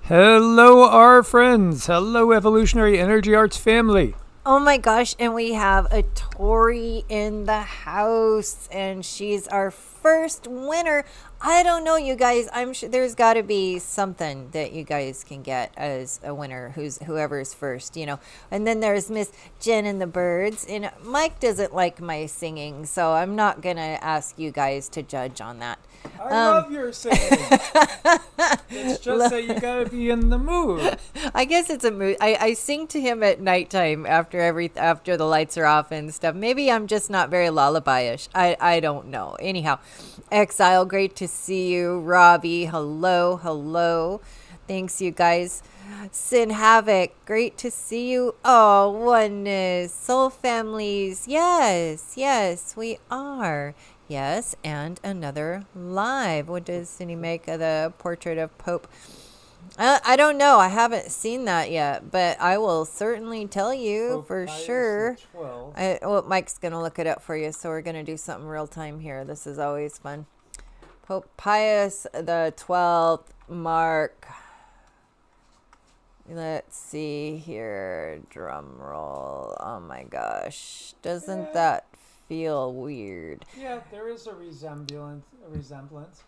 Hello, our friends. Hello, Evolutionary Energy Arts family. Oh my gosh, and we have a Tori in the house, and she's our first winner. I don't know, you guys. I'm sure there's got to be something that you guys can get as a winner, whoever's first. And then there's Miss Jen and the Birds, and Mike doesn't like my singing, so I'm not gonna ask you guys to judge on that. I love your singing. It's just that you gotta be in the mood. I guess it's a mood. I sing to him at nighttime after the lights are off and stuff. Maybe I'm just not very lullaby-ish. I don't know. Anyhow, Exile, great to see you. Robbie, hello. Thanks, you guys. Sin Havoc, great to see you. Oh, Oneness, Soul Families. Yes, we are. Yes, and another live. What does he make of the portrait of Pope? I don't know. I haven't seen that yet, but I will certainly tell you Pope for Pius sure. XII. Mike's going to look it up for you, so we're going to do something real time here. This is always fun. Pope Pius the 12th, Mark. Let's see here. Drum roll. Oh my gosh. Doesn't that feel weird? Yeah, there is a resemblance.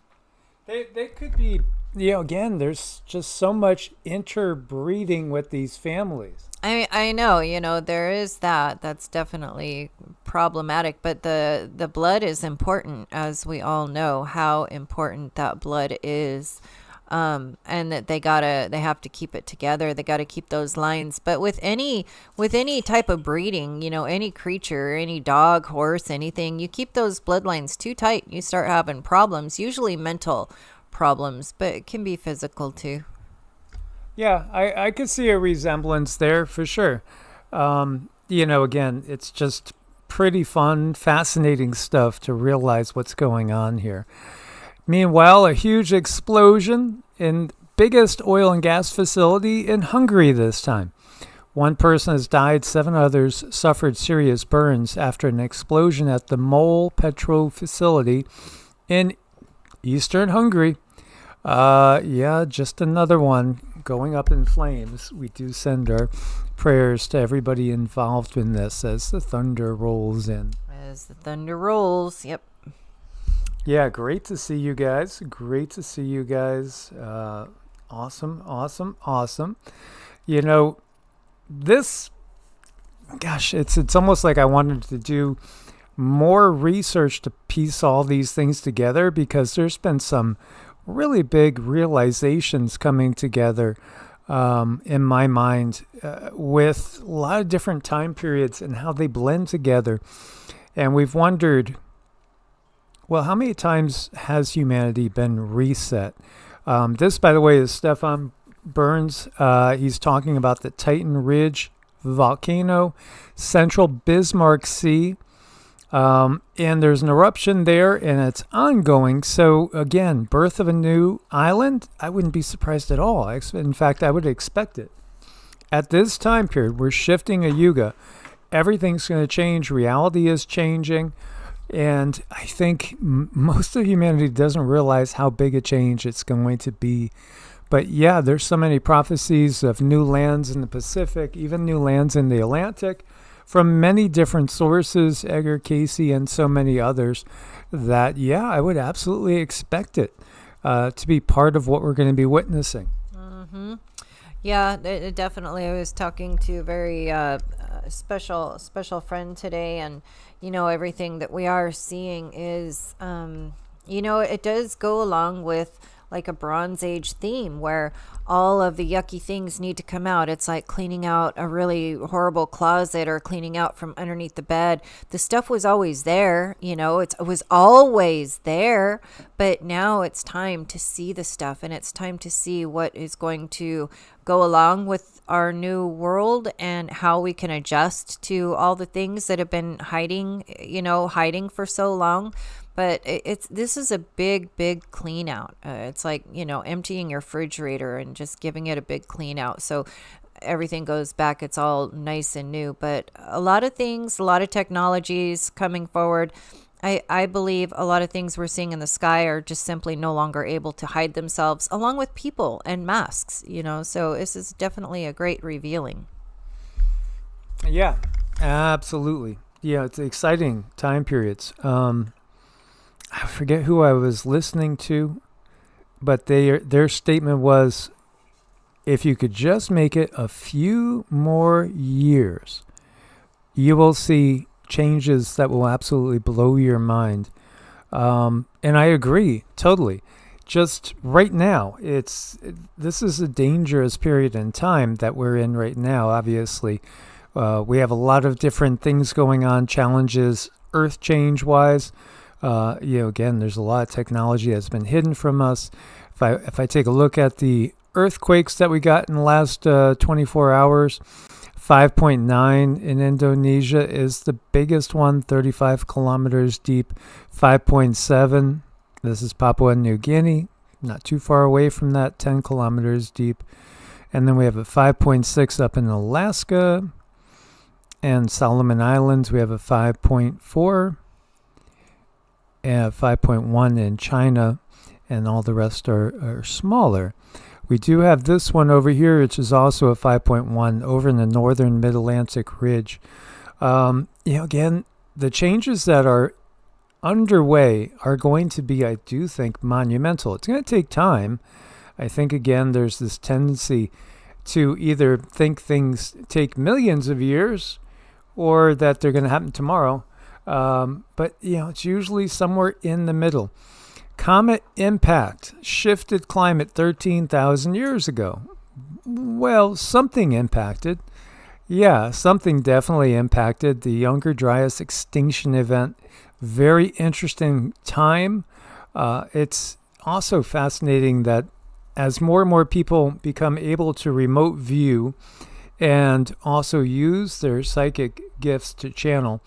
They could be, again, there's just so much interbreeding with these families. I know, there is that. That's definitely problematic, but the blood is important, as we all know how important that blood is. And that they have to keep it together. They got to keep those lines. But with any type of breeding, any creature, any dog, horse, anything, you keep those bloodlines too tight, you start having problems, usually mental problems, but it can be physical too. Yeah, I could see a resemblance there for sure. Again, it's just pretty fun, fascinating stuff to realize what's going on here. Meanwhile, a huge explosion in biggest oil and gas facility in Hungary this time. One person has died, 7 others suffered serious burns after an explosion at the MOL petrol facility in eastern Hungary. Just another one going up in flames. We do send our prayers to everybody involved in this as the thunder rolls in. As the thunder rolls, yep. Yeah, great to see you guys. Awesome. This, gosh, it's almost like I wanted to do more research to piece all these things together, because there's been some really big realizations coming together in my mind with a lot of different time periods and how they blend together. And we've wondered, well, how many times has humanity been reset? This, by the way, is Stefan Burns. He's talking about the Titan Ridge volcano, Central Bismarck Sea. And there's an eruption there, and it's ongoing. So, again, birth of a new island, I wouldn't be surprised at all. In fact, I would expect it. At this time period, we're shifting a yuga. Everything's going to change. Reality is changing. And I think most of humanity doesn't realize how big a change it's going to be. But yeah, there's so many prophecies of new lands in the Pacific, even new lands in the Atlantic, from many different sources, Edgar Casey and so many others, that, I would absolutely expect it to be part of what we're going to be witnessing. Mm-hmm. Yeah, definitely. I was talking to a very special friend today, and everything that we are seeing is it does go along with like a Bronze Age theme where all of the yucky things need to come out. It's like cleaning out a really horrible closet or cleaning out from underneath the bed. The stuff was always there, it was always there, but now it's time to see the stuff, and it's time to see what is going to go along with our new world and how we can adjust to all the things that have been hiding for so long. But this is a big clean out. It's like, emptying your refrigerator and just giving it a big clean out. So everything goes back. It's all nice and new. But a lot of things, a lot of technologies coming forward. I believe a lot of things we're seeing in the sky are just simply no longer able to hide themselves, along with people and masks, So this is definitely a great revealing. Yeah, absolutely. Yeah, it's exciting time periods. I forget who I was listening to, but their statement was, if you could just make it a few more years, you will see changes that will absolutely blow your mind. And I agree totally. Just right now, this is a dangerous period in time that we're in right now. Obviously, we have a lot of different things going on, challenges, earth change wise. Again, there's a lot of technology that's been hidden from us. If I take a look at the earthquakes that we got in the last 24 hours, 5.9 in Indonesia is the biggest one, 35 kilometers deep. 5.7, this is Papua New Guinea, not too far away from that, 10 kilometers deep. And then we have a 5.6 up in Alaska. And Solomon Islands, we have a 5.4 and 5.1 in China, and all the rest are smaller. We do have this one over here, which is also a 5.1 over in the northern mid-Atlantic ridge. Again, the changes that are underway are going to be, I do think, monumental. It's going to take time. I think, again, there's this tendency to either think things take millions of years or that they're going to happen tomorrow. But it's usually somewhere in the middle. Comet impact shifted climate 13,000 years ago. Well, something impacted. Yeah, something definitely impacted. The Younger Dryas extinction event. Very interesting time. It's also fascinating that as more and more people become able to remote view and also use their psychic gifts to channel,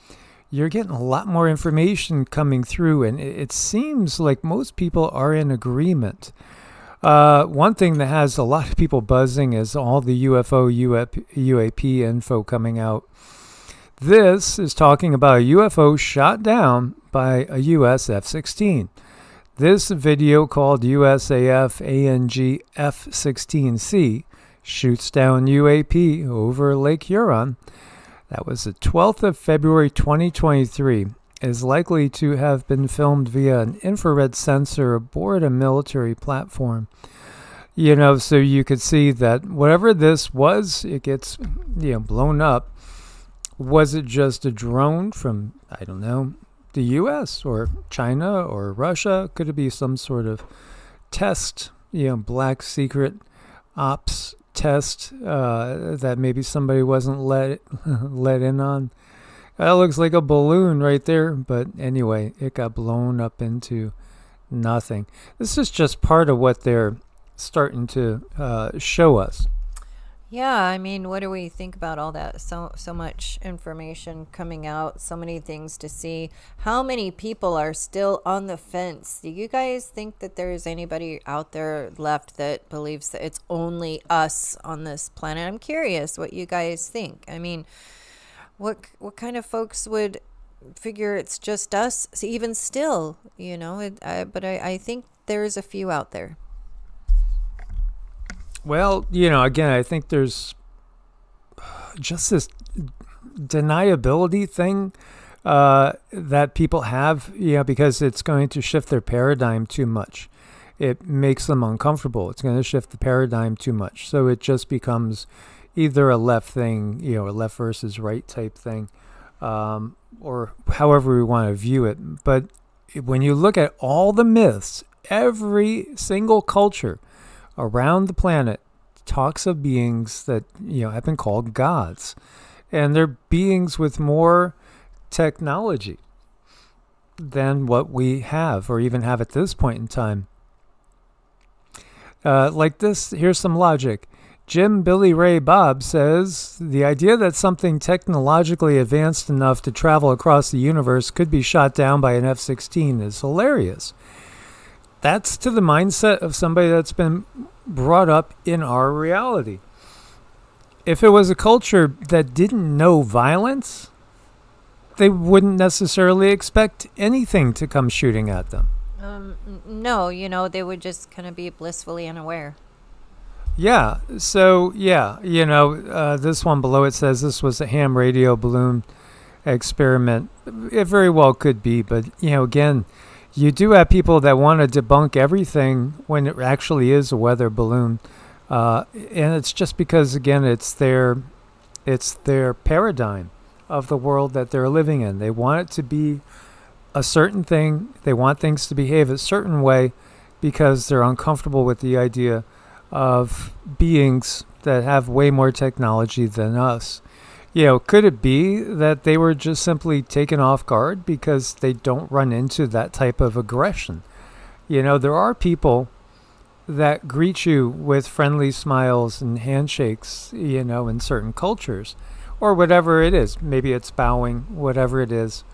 you're getting a lot more information coming through, and it seems like most people are in agreement. One thing that has a lot of people buzzing is all the UFO, UAP info coming out. This is talking about a UFO shot down by a US F-16. This video, called USAF ANG F-16C, shoots down UAP over Lake Huron. That was the 12th of February 2023, is likely to have been filmed via an infrared sensor aboard a military platform. So you could see that whatever this was, it gets blown up. Was it just a drone from, I don't know, the US or China or Russia? Could it be some sort of test, black secret ops test that maybe somebody wasn't let in on? That looks like a balloon right there, but anyway, it got blown up into nothing. This is just part of what they're starting to show us. Yeah, I mean, what do we think about all that? So much information coming out, so many things to see. How many people are still on the fence? Do you guys think that there's anybody out there left that believes that it's only us on this planet? I'm curious what you guys think. I mean, what kind of folks would figure it's just us? So even still, but I think there's a few out there. Well, again, I think there's just this deniability thing that people have, because it's going to shift their paradigm too much. It makes them uncomfortable. It's going to shift the paradigm too much. So it just becomes either a left thing, a left versus right type thing, or however we want to view it. But when you look at all the myths, every single culture around the planet talks of beings that have been called gods, and they're beings with more technology than what we have or even have at this point in time. Like this, here's some logic. Jim Billy Ray Bob says the idea that something technologically advanced enough to travel across the universe could be shot down by an F-16 is hilarious. That's to the mindset of somebody that's been brought up in our reality. If it was a culture that didn't know violence, they wouldn't necessarily expect anything to come shooting at them. No, they would just kind of be blissfully unaware. Yeah. So, yeah, this one below it says this was a ham radio balloon experiment. It very well could be, but, again, you do have people that want to debunk everything when it actually is a weather balloon. And it's just because, again, it's their paradigm of the world that they're living in. They want it to be a certain thing. They want things to behave a certain way because they're uncomfortable with the idea of beings that have way more technology than us. Could it be that they were just simply taken off guard because they don't run into that type of aggression? There are people that greet you with friendly smiles and handshakes, in certain cultures, or whatever it is. Maybe it's bowing, whatever it is,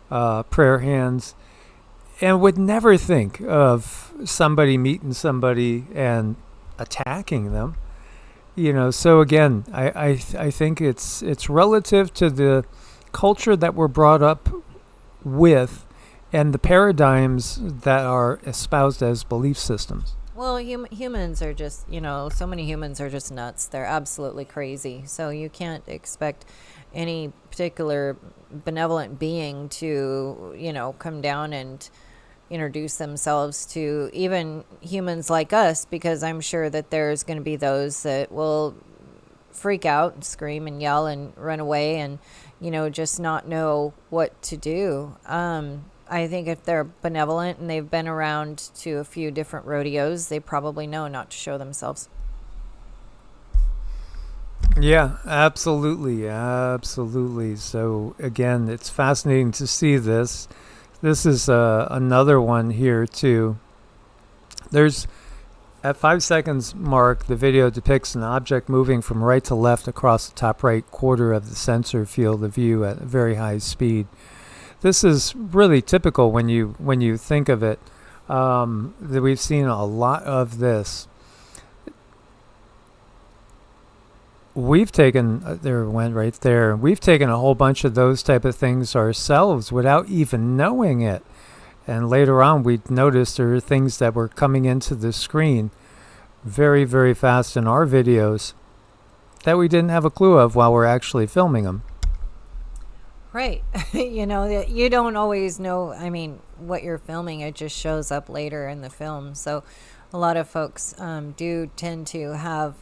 prayer hands, and would never think of somebody meeting somebody and attacking them. So again, I think it's relative to the culture that we're brought up with and the paradigms that are espoused as belief systems. Well, humans are just, so many humans are just nuts. They're absolutely crazy. So you can't expect any particular benevolent being to, come down and introduce themselves to even humans like us, because I'm sure that there's going to be those that will freak out and scream and yell and run away and, just not know what to do. I think if they're benevolent and they've been around to a few different rodeos, they probably know not to show themselves. Yeah, absolutely. Absolutely. So again, it's fascinating to see this. This is another one here too. There's at 5 seconds mark, the video depicts an object moving from right to left across the top right quarter of the sensor field of view at a very high speed. This is really typical when you think of it. That we've seen a lot of this. We've taken there it went right there. We've taken a whole bunch of those type of things ourselves without even knowing it. And later on, we noticed there are things that were coming into the screen very, very fast in our videos that we didn't have a clue of while we're actually filming them. Right. You don't always know, what you're filming. It just shows up later in the film. So a lot of folks do tend to have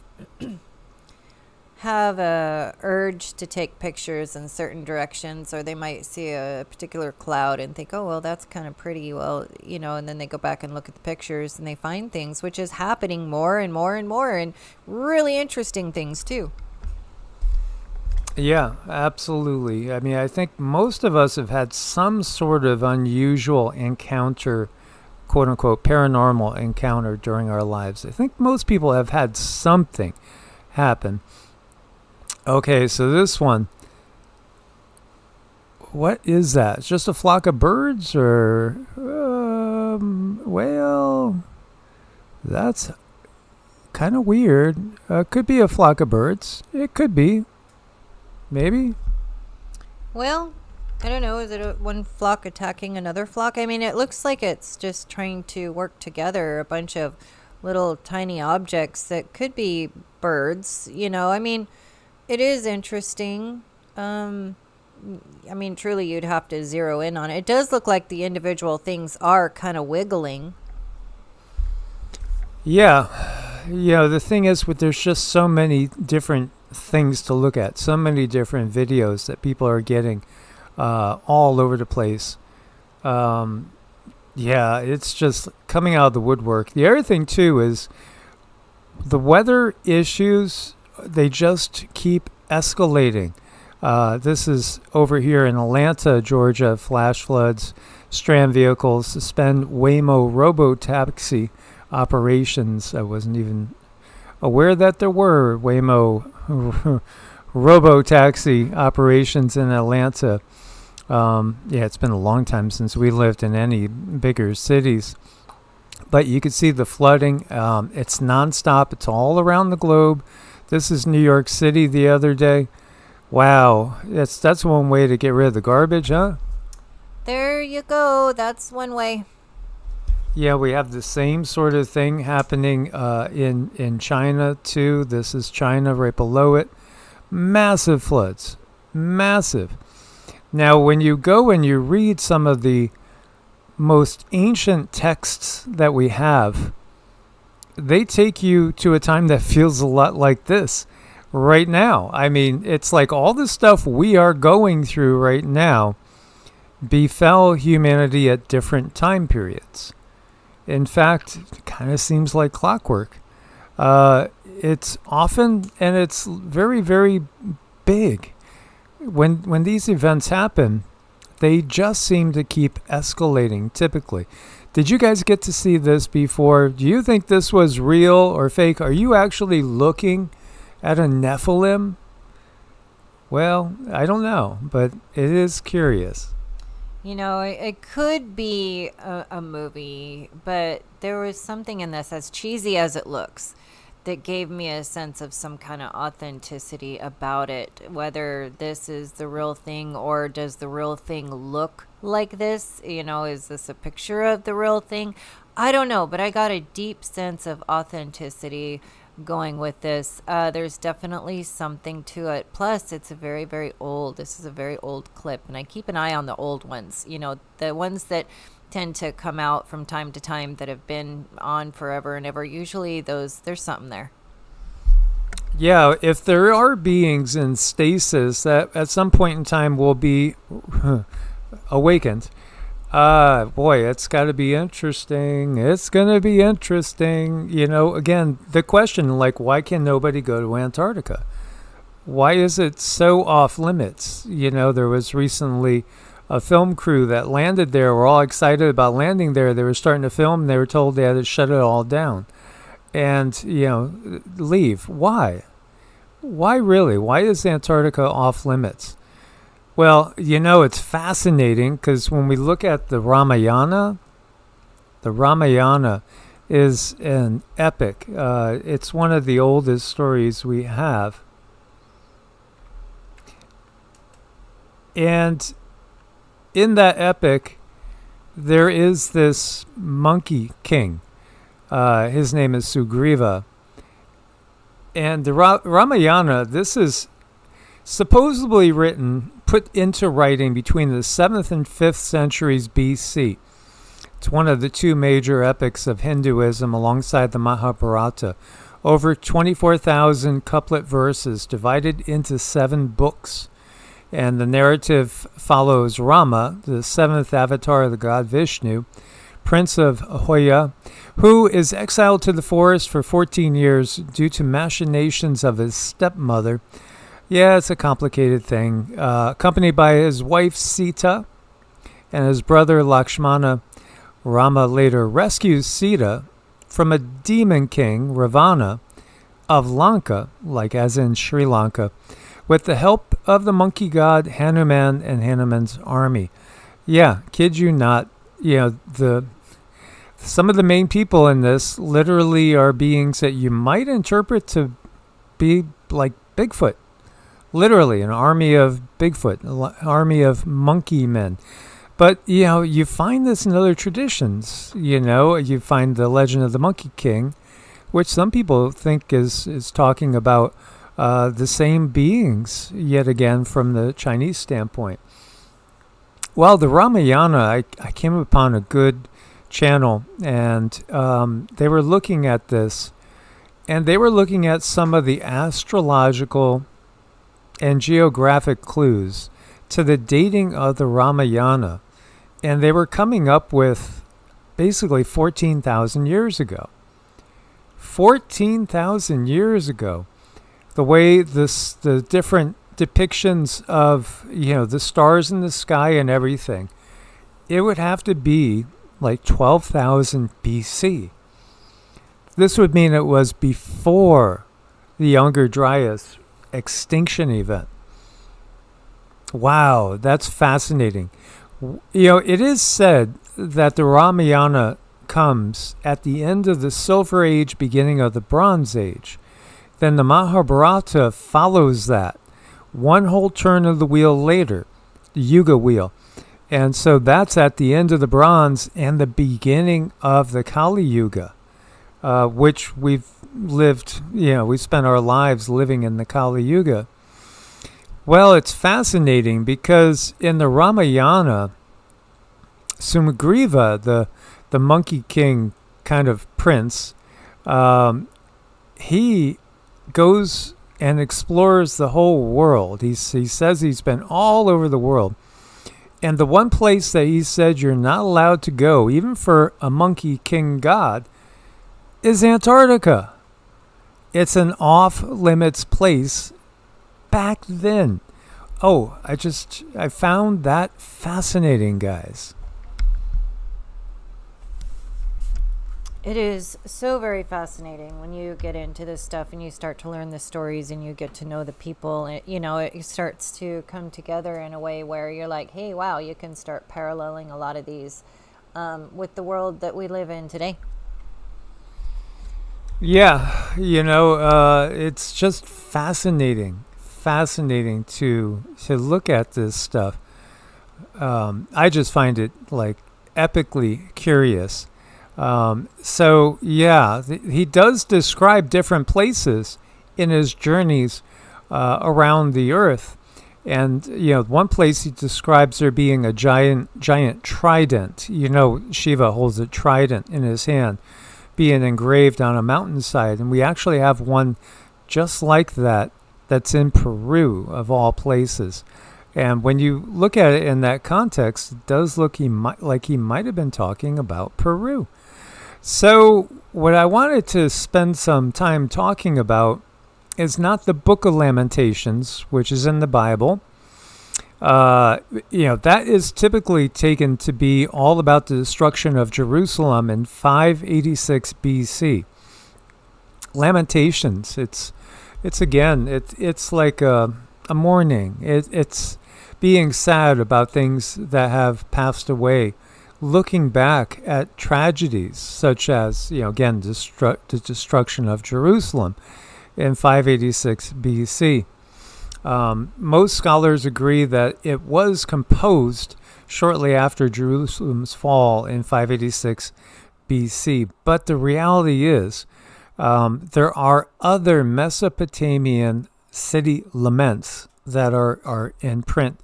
a urge to take pictures in certain directions, or they might see a particular cloud and think, oh, well, that's kind of pretty. Well, and then they go back and look at the pictures and they find things, which is happening more and more and more, and really interesting things too. Yeah, absolutely. I think most of us have had some sort of unusual encounter, quote unquote, paranormal encounter during our lives. I think most people have had something happen. Okay, so this one. What is that? It's just a flock of birds, or well, that's kind of weird. Could be a flock of birds. It could be. Maybe. Well, I don't know. Is it one flock attacking another flock? It looks like it's just trying to work together, a bunch of little tiny objects that could be birds. It is interesting. Truly, you'd have to zero in on it. It does look like the individual things are kind of wiggling. Yeah. The thing is, there's just so many different things to look at, so many different videos that people are getting all over the place. It's just coming out of the woodwork. The other thing too is the weather issues, they just keep escalating. This is over here in Atlanta, Georgia. Flash floods, strand vehicles suspend Waymo robo-taxi operations. I wasn't even aware that there were Waymo robo-taxi operations in Atlanta. It's been a long time since we lived in any bigger cities. But you can see the flooding. It's nonstop. It's all around the globe. This is New York City the other day. Wow, that's one way to get rid of the garbage, huh? There you go. That's one way. Yeah, we have the same sort of thing happening in China too. This is China right below it. Massive floods, massive. Now, when you go and you read some of the most ancient texts that we have, they take you to a time that feels a lot like this right now. I mean, it's like all the stuff we are going through right now befell humanity at different time periods. In fact, it kind of seems like clockwork. It's often, and it's very, very big. When these events happen, they just seem to keep escalating typically. Did you guys get to see this before? Do you think this was real or fake? Are you actually looking at a Nephilim? Well, I don't know, but it is curious. You know, it could be a movie, but there was something in this, as cheesy as it looks, that gave me a sense of some kind of authenticity about it. Whether this is the real thing or does the real thing look like this? You know, is this a picture of the real thing? I don't know, but I got a deep sense of authenticity going with this. There's definitely something to it. Plus, it's a very, very old. This is a very old clip, and I keep an eye on the old ones. You know, the ones that tend to come out from time to time that have been on forever and ever. Usually, there's something there. Yeah, if there are beings in stasis that at some point in time will be awakened, boy, it's got to be interesting. It's going to be interesting. You know, again, the question, like, why can nobody go to Antarctica? Why is it so off limits? You know, there was recently a film crew that landed there. Were all excited about landing there. They were starting to film, and they were told they had to shut it all down and, you know, leave. Why? Why really? Why is Antarctica off limits? Well, you know, it's fascinating because when we look at the Ramayana is an epic. It's one of the oldest stories we have. And in that epic, there is this monkey king. His name is Sugriva. And the Ramayana, this is supposedly written, put into writing between the 7th and 5th centuries BC. It's one of the two major epics of Hinduism alongside the Mahabharata. Over 24,000 couplet verses divided into 7 books. And the narrative follows Rama, the 7th avatar of the god Vishnu, prince of Hoya, who is exiled to the forest for 14 years due to machinations of his stepmother. Yeah, it's a complicated thing. Accompanied by his wife Sita and his brother Lakshmana, Rama later rescues Sita from a demon king, Ravana, of Lanka, like as in Sri Lanka, with the help of the monkey god Hanuman and Hanuman's army. Yeah, kid you not, you know, some of the main people in this literally are beings that you might interpret to be like Bigfoot. Literally, an army of Bigfoot, an army of monkey men. But, you know, you find this in other traditions. You know, you find the legend of the Monkey King, which some people think is talking about the same beings, yet again, from the Chinese standpoint. Well, the Ramayana, I came upon a good channel, and they were looking at this, and they were looking at some of the astrological and geographic clues to the dating of the Ramayana. And they were coming up with basically 14,000 years ago. 14,000 years ago. The way the different depictions of, you know, the stars in the sky and everything, it would have to be like 12,000 BC. This would mean it was before the Younger Dryas extinction event. Wow, that's fascinating. You know, it is said that the Ramayana comes at the end of the Silver Age, beginning of the Bronze Age. Then the Mahabharata follows that one whole turn of the wheel later, the Yuga wheel. And so that's at the end of the Bronze and the beginning of the Kali Yuga, which we've lived, we spent our lives living in the Kali Yuga. Well, it's fascinating because in the Ramayana, Sumagriva, the Monkey King kind of prince, he goes and explores the whole world. He says he's been all over the world. And the one place that he said you're not allowed to go, even for a Monkey King god, is Antarctica. It's an off-limits place back then. Oh, I found that fascinating, guys. It is so very fascinating when you get into this stuff and you start to learn the stories and you get to know the people. It starts to come together in a way where you're like, hey, wow, you can start paralleling a lot of these with the world that we live in today. Yeah, it's just fascinating to look at this stuff. I just find it like epically curious. He does describe different places in his journeys around the earth. And, one place he describes there being a giant trident. Shiva holds a trident in his hand, being engraved on a mountainside. And we actually have one just like that that's in Peru, of all places. And when you look at it in that context, it does look like he might have been talking about Peru. So what I wanted to spend some time talking about is not the Book of Lamentations, which is in the Bible. That is typically taken to be all about the destruction of Jerusalem in 586 BC. Lamentations, it's like a mourning. It's being sad about things that have passed away, looking back at tragedies such as, again, the destruction of Jerusalem in 586 BC. Most scholars agree that it was composed shortly after Jerusalem's fall in 586 BC. But the reality is, there are other Mesopotamian city laments that are in print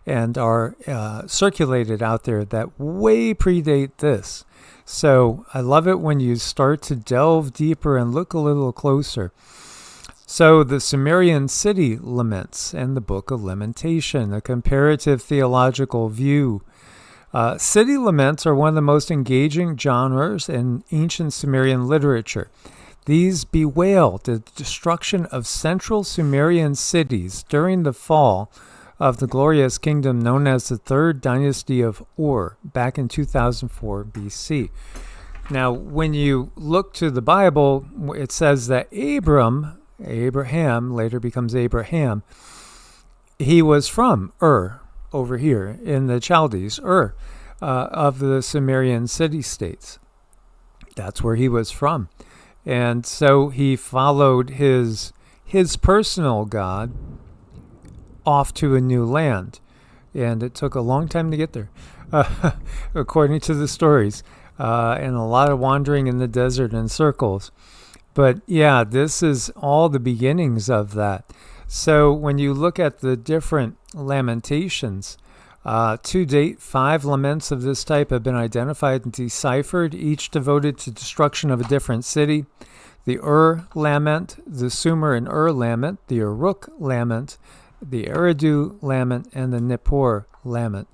and are circulated out there that way predate this. So I love it when you start to delve deeper and look a little closer. So the Sumerian city laments and the Book of Lamentation, a comparative theological view. City laments are one of the most engaging genres in ancient Sumerian literature. These bewail the destruction of central Sumerian cities during the fall of the glorious kingdom known as the Third Dynasty of Ur back in 2004 BC. Now, when you look to the Bible, it says that Abraham, later becomes Abraham, he was from Ur, over here in the Chaldees, Ur, of the Sumerian city-states. That's where he was from. And so he followed his personal God off to a new land. And it took a long time to get there, according to the stories, and a lot of wandering in the desert in circles. But yeah, this is all the beginnings of that. So when you look at the different lamentations, to date, 5 laments of this type have been identified and deciphered, each devoted to destruction of a different city. The Ur lament, the Sumer and Ur lament, the Uruk lament, the Eridu lament, and the Nippur lament.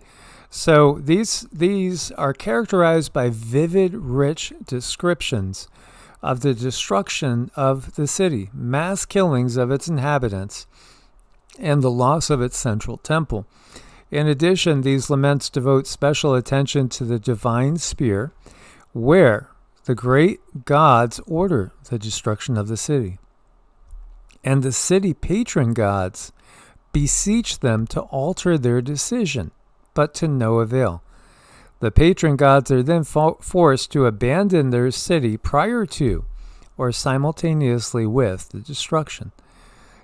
So these are characterized by vivid, rich descriptions of the destruction of the city, mass killings of its inhabitants, and the loss of its central temple. In addition, these laments devote special attention to the divine spear, where the great gods order the destruction of the city. And the city patron gods beseech them to alter their decision, but to no avail. The patron gods are then forced to abandon their city prior to or simultaneously with the destruction.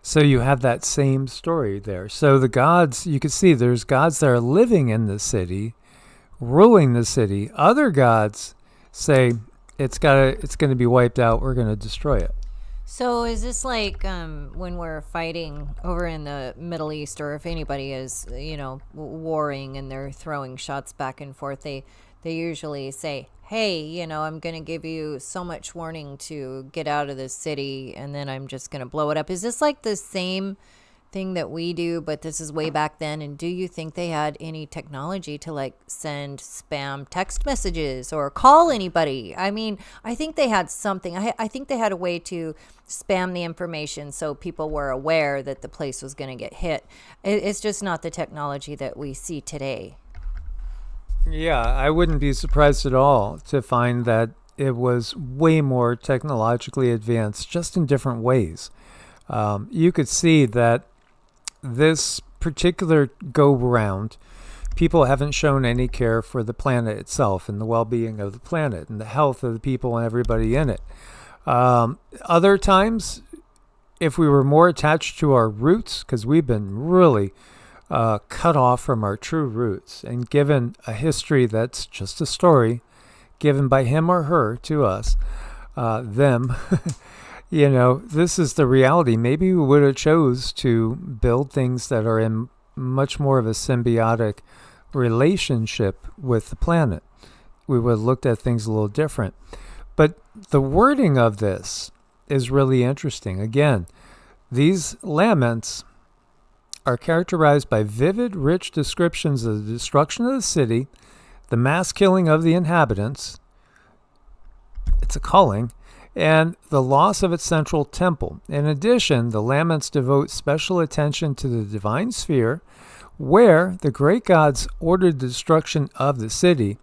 So you have that same story there. So the gods, you can see there's gods that are living in the city, ruling the city. Other gods say it's going to be wiped out. We're going to destroy it. So is this like when we're fighting over in the Middle East, or if anybody is, warring and they're throwing shots back and forth, they usually say, "Hey, I'm going to give you so much warning to get out of this city, and then I'm just going to blow it up." Is this like the same thing that we do, but this is way back then? And do you think they had any technology to like send spam text messages or call anybody? I mean, I think they had something. I think they had a way to spam the information so people were aware that the place was going to get hit. It's just not the technology that we see today. Yeah, I wouldn't be surprised at all to find that it was way more technologically advanced, just in different ways. You could see that this particular go round, people haven't shown any care for the planet itself and the well-being of the planet and the health of the people and everybody in it. Other times, if we were more attached to our roots, because we've been really cut off from our true roots and given a history that's just a story given by him or her to us, them. This is the reality. Maybe we would have chose to build things that are in much more of a symbiotic relationship with the planet. We would have looked at things a little different. But the wording of this is really interesting. Again, these laments are characterized by vivid, rich descriptions of the destruction of the city, the mass killing of the inhabitants, it's a calling, and the loss of its central temple. In addition, the laments devote special attention to the divine sphere, where the great gods ordered the destruction of the city,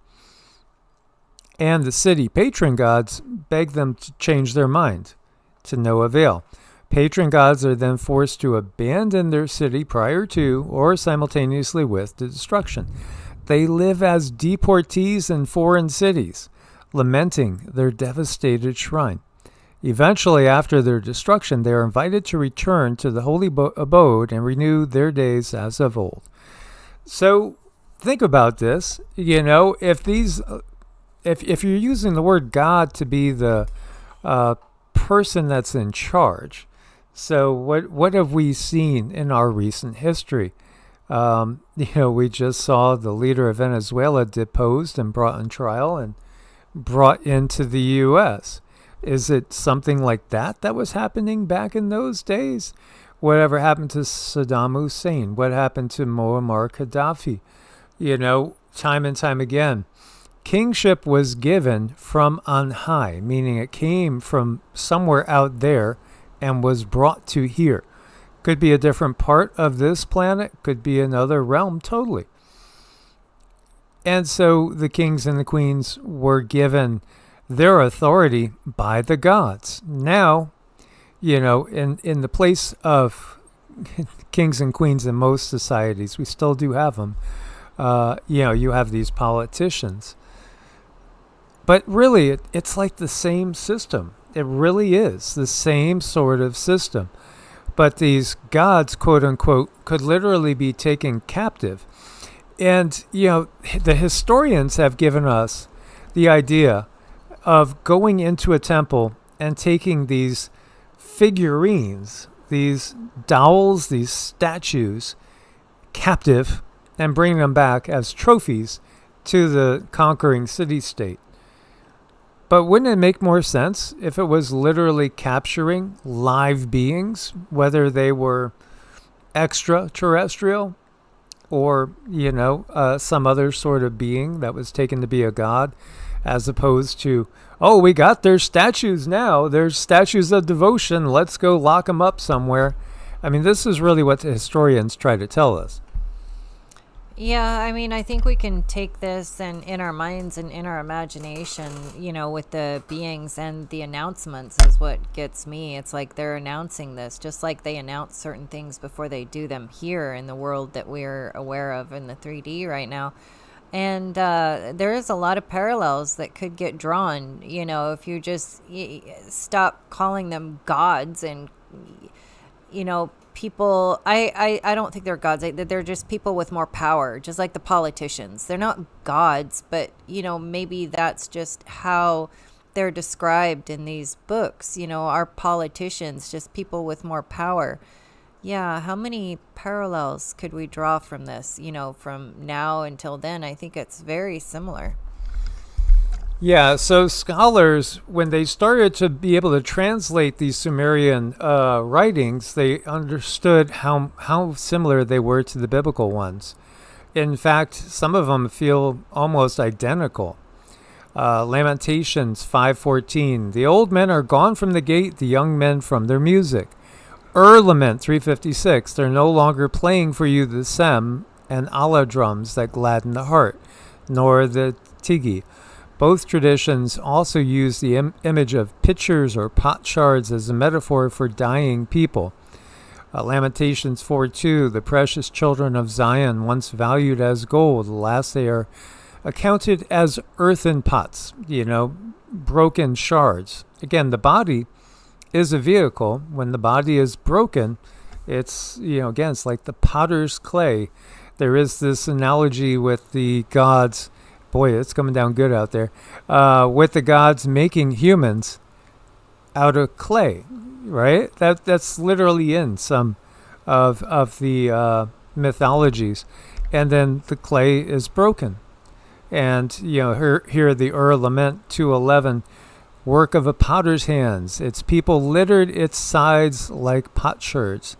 and the city patron gods begged them to change their mind, to no avail. Patron gods are then forced to abandon their city prior to or simultaneously with the destruction. They live as deportees in foreign cities, lamenting their devastated shrine. Eventually, after their destruction, they are invited to return to the holy abode and renew their days as of old. So think about this. If you're using the word God to be the person that's in charge, so what have we seen in our recent history? We just saw the leader of Venezuela deposed and brought on trial and brought into the U.S. Is it something like that was happening back in those days? Whatever happened to Saddam Hussein? What happened to Muammar Gaddafi? Time and time again, kingship was given from on high, meaning it came from somewhere out there and was brought to here. Could be a different part of this planet, could be another realm totally. And so the kings and the queens were given their authority by the gods. Now, in the place of kings and queens in most societies, we still do have them. You have these politicians. But really, it's like the same system. It really is the same sort of system. But these gods, quote unquote, could literally be taken captive. And, the historians have given us the idea of going into a temple and taking these figurines, these dowels, these statues, captive and bringing them back as trophies to the conquering city-state. But wouldn't it make more sense if it was literally capturing live beings, whether they were extraterrestrial or, some other sort of being that was taken to be a god, as opposed to, we got their statues now. There's statues of devotion. Let's go lock them up somewhere. I mean, this is really what the historians try to tell us. Yeah, I mean, I think we can take this and in our minds and in our imagination, with the beings and the announcements is what gets me. It's like they're announcing this, just like they announce certain things before they do them here in the world that we're aware of in the 3D right now. And there is a lot of parallels that could get drawn, if you just stop calling them gods and people, I don't think they're gods. They're just people with more power, just like the politicians. They're not gods, but maybe that's just how they're described in these books. Our politicians, just people with more power. Yeah, how many parallels could we draw from this, from now until then? I think it's very similar. Yeah, so scholars, when they started to be able to translate these Sumerian writings, they understood how similar they were to the biblical ones. In fact, some of them feel almost identical. Lamentations 5:14. The old men are gone from the gate, the young men from their music. Lament 3:56. They're no longer playing for you the sem and Allah drums that gladden the heart, nor the tigi. Both traditions also use the image of pitchers or pot shards as a metaphor for dying people. Lamentations 4:2. The precious children of Zion, once valued as gold, alas, they are accounted as earthen pots, broken shards. Again, the body is a vehicle. When the body is broken, it's, again, it's like the potter's clay. There is this analogy with the gods. Boy, it's coming down good out there. With the gods making humans out of clay, right? That's literally in some of the mythologies. And then the clay is broken. And, here the Lament 2:11, work of a potter's hands. Its people littered its sides like potsherds.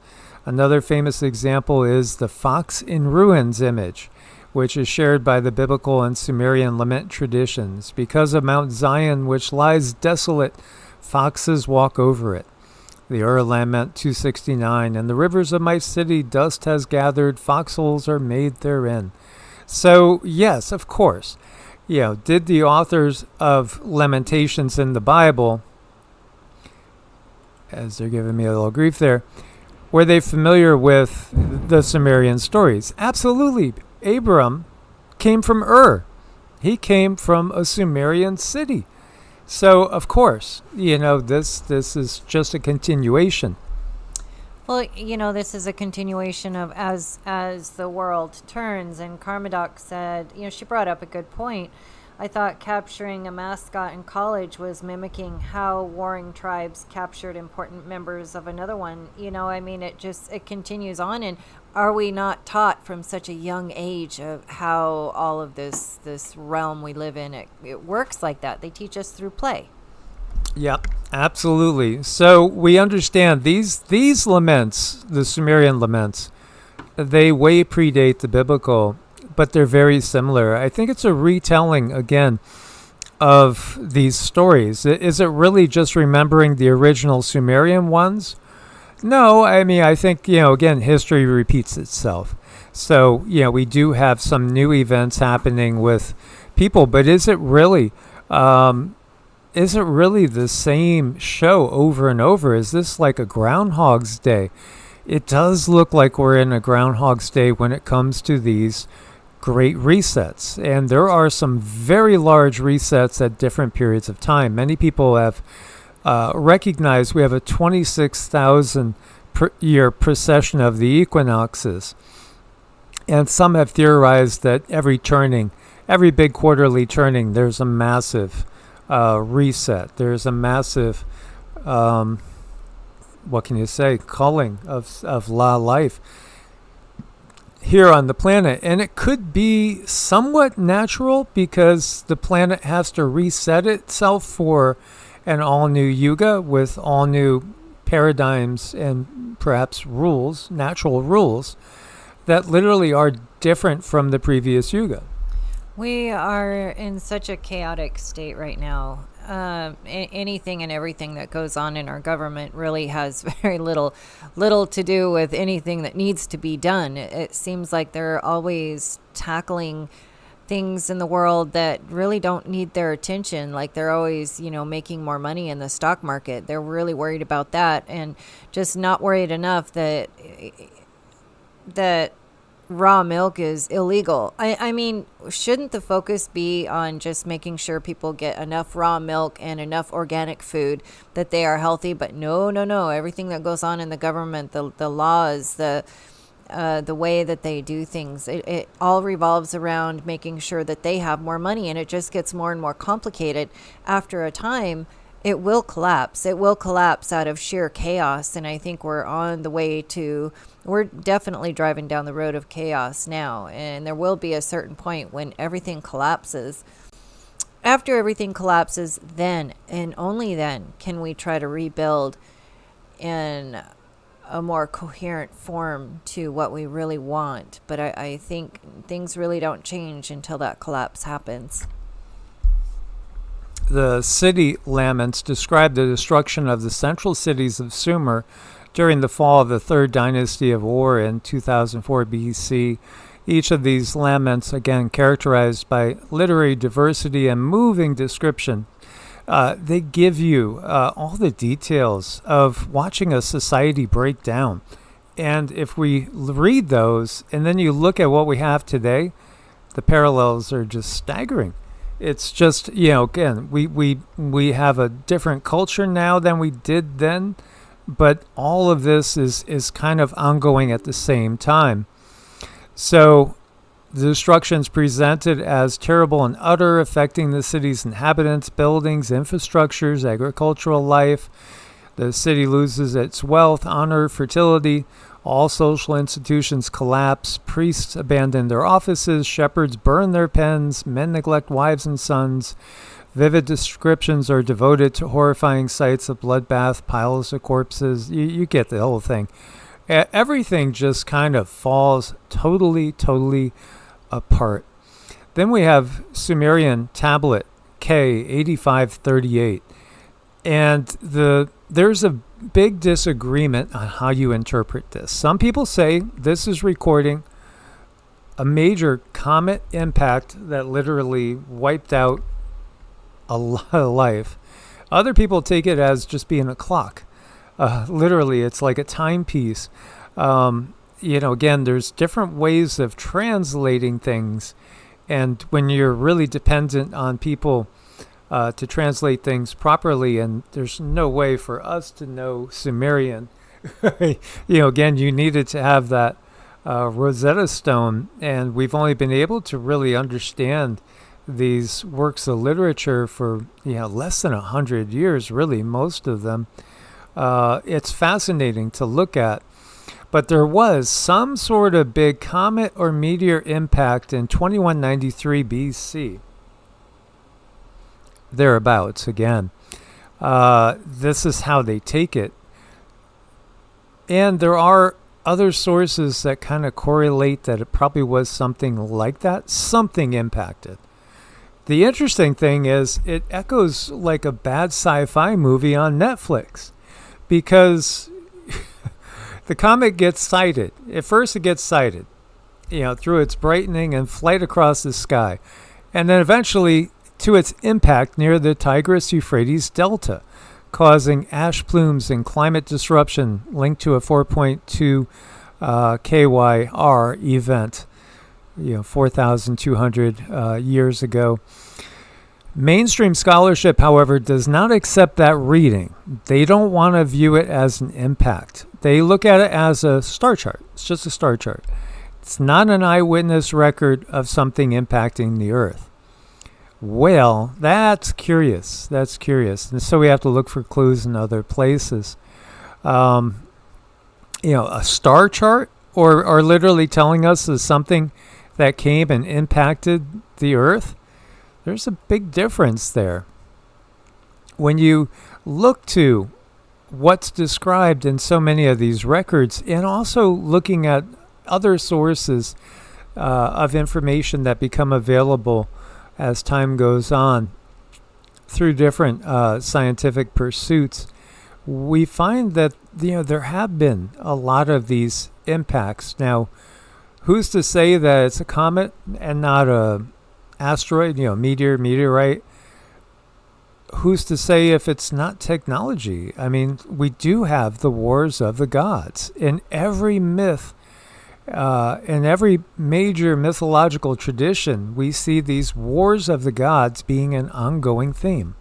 Another famous example is the fox in ruins image, which is shared by the biblical and Sumerian lament traditions. Because of Mount Zion, which lies desolate, foxes walk over it. The Lament 269, and the rivers of my city dust has gathered, foxholes are made therein. So, yes, of course, did the authors of Lamentations in the Bible, as they're giving me a little grief there, were they familiar with the Sumerian stories? Absolutely. Abram came from Ur. He came from a Sumerian city. So, of course, this is just a continuation. Well, this is a continuation of as the world turns. And Karmadoc said, she brought up a good point. I thought capturing a mascot in college was mimicking how warring tribes captured important members of another one. It continues on. And are we not taught from such a young age of how all of this realm we live in, it works like that? They teach us through play. Yep, absolutely. So we understand these laments, the Sumerian laments, they way predate the biblical, but they're very similar. I think it's a retelling, again, of these stories. Is it really just remembering the original Sumerian ones? No, I think, again, history repeats itself. So, we do have some new events happening with people, but is it really the same show over and over? Is this like a Groundhog's Day? It does look like we're in a Groundhog's Day when it comes to these great resets. And there are some very large resets at different periods of time. Many people have recognized we have a 26,000 year precession of the equinoxes. And some have theorized that every big quarterly turning, there's a massive reset. There's a massive, culling of life here on the planet. And it could be somewhat natural because the planet has to reset itself for an all-new yuga with all new paradigms and perhaps natural rules that literally are different from the previous yuga. We are in such a chaotic state right now. Anything and everything that goes on in our government really has very little to do with anything that needs to be done. It seems like they're always tackling things in the world that really don't need their attention. Like they're always, making more money in the stock market. They're really worried about that and just not worried enough that raw milk is illegal. I mean, shouldn't the focus be on just making sure people get enough raw milk and enough organic food that they are healthy? But no, no, no. Everything that goes on in the government, the laws, the way that they do things, it all revolves around making sure that they have more money, and it just gets more and more complicated. After a time, it will collapse. It will collapse out of sheer chaos, and I think we're definitely driving down the road of chaos now, and there will be a certain point when everything collapses. After everything collapses, then and only then can we try to rebuild in a more coherent form to what we really want. But I think things really don't change until that collapse happens. The city laments describe the destruction of the central cities of Sumer during the fall of the third dynasty of Ur in 2004 BC. Each of these laments, again, characterized by literary diversity and moving description. They give you all the details of watching a society break down. And if we read those and then you look at what we have today, the parallels are just staggering. It's just, again, we have a different culture now than we did then, but all of this is kind of ongoing at the same time. So the destructions presented as terrible and utter, affecting the city's inhabitants, buildings, infrastructures, agricultural life. The city loses its wealth, honor, fertility. All social institutions collapse. Priests abandon their offices. Shepherds burn their pens. Men neglect wives and sons. Vivid descriptions are devoted to horrifying sights of bloodbath, piles of corpses. You get the whole thing. Everything just kind of falls totally apart. Then we have Sumerian tablet K8538. And there's a big disagreement on how you interpret this. Some people say this is recording a major comet impact that literally wiped out a lot of life. Other people take it as just being a clock. Literally, it's like a timepiece. Again, there's different ways of translating things. And when you're really dependent on people to translate things properly, and there's no way for us to know Sumerian. Again, you needed to have that Rosetta Stone, and we've only been able to really understand these works of literature for less than 100 years, really, most of them. It's fascinating to look at. But there was some sort of big comet or meteor impact in 2193 BC. Thereabouts again. This is how they take it. And there are other sources that kind of correlate that it probably was something like that. Something impacted. The interesting thing is it echoes like a bad sci-fi movie on Netflix, because the comet gets sighted. At first it gets sighted, through its brightening and flight across the sky. And then eventually to its impact near the Tigris-Euphrates Delta, causing ash plumes and climate disruption linked to a 4.2 KYR event, 4,200 years ago. Mainstream scholarship, however, does not accept that reading. They don't want to view it as an impact. They look at it as a star chart. It's just a star chart. It's not an eyewitness record of something impacting the Earth. Well, that's curious. That's curious. And so we have to look for clues in other places. A star chart or literally telling us is something that came and impacted the Earth. There's a big difference there. When you look to what's described in so many of these records, and also looking at other sources of information that become available as time goes on through different scientific pursuits, we find that there have been a lot of these impacts. Now, who's to say that it's a comet and not a asteroid, meteorite? Who's to say if it's not technology? I mean, we do have the wars of the gods in every myth, In every major mythological tradition, we see these wars of the gods being an ongoing theme.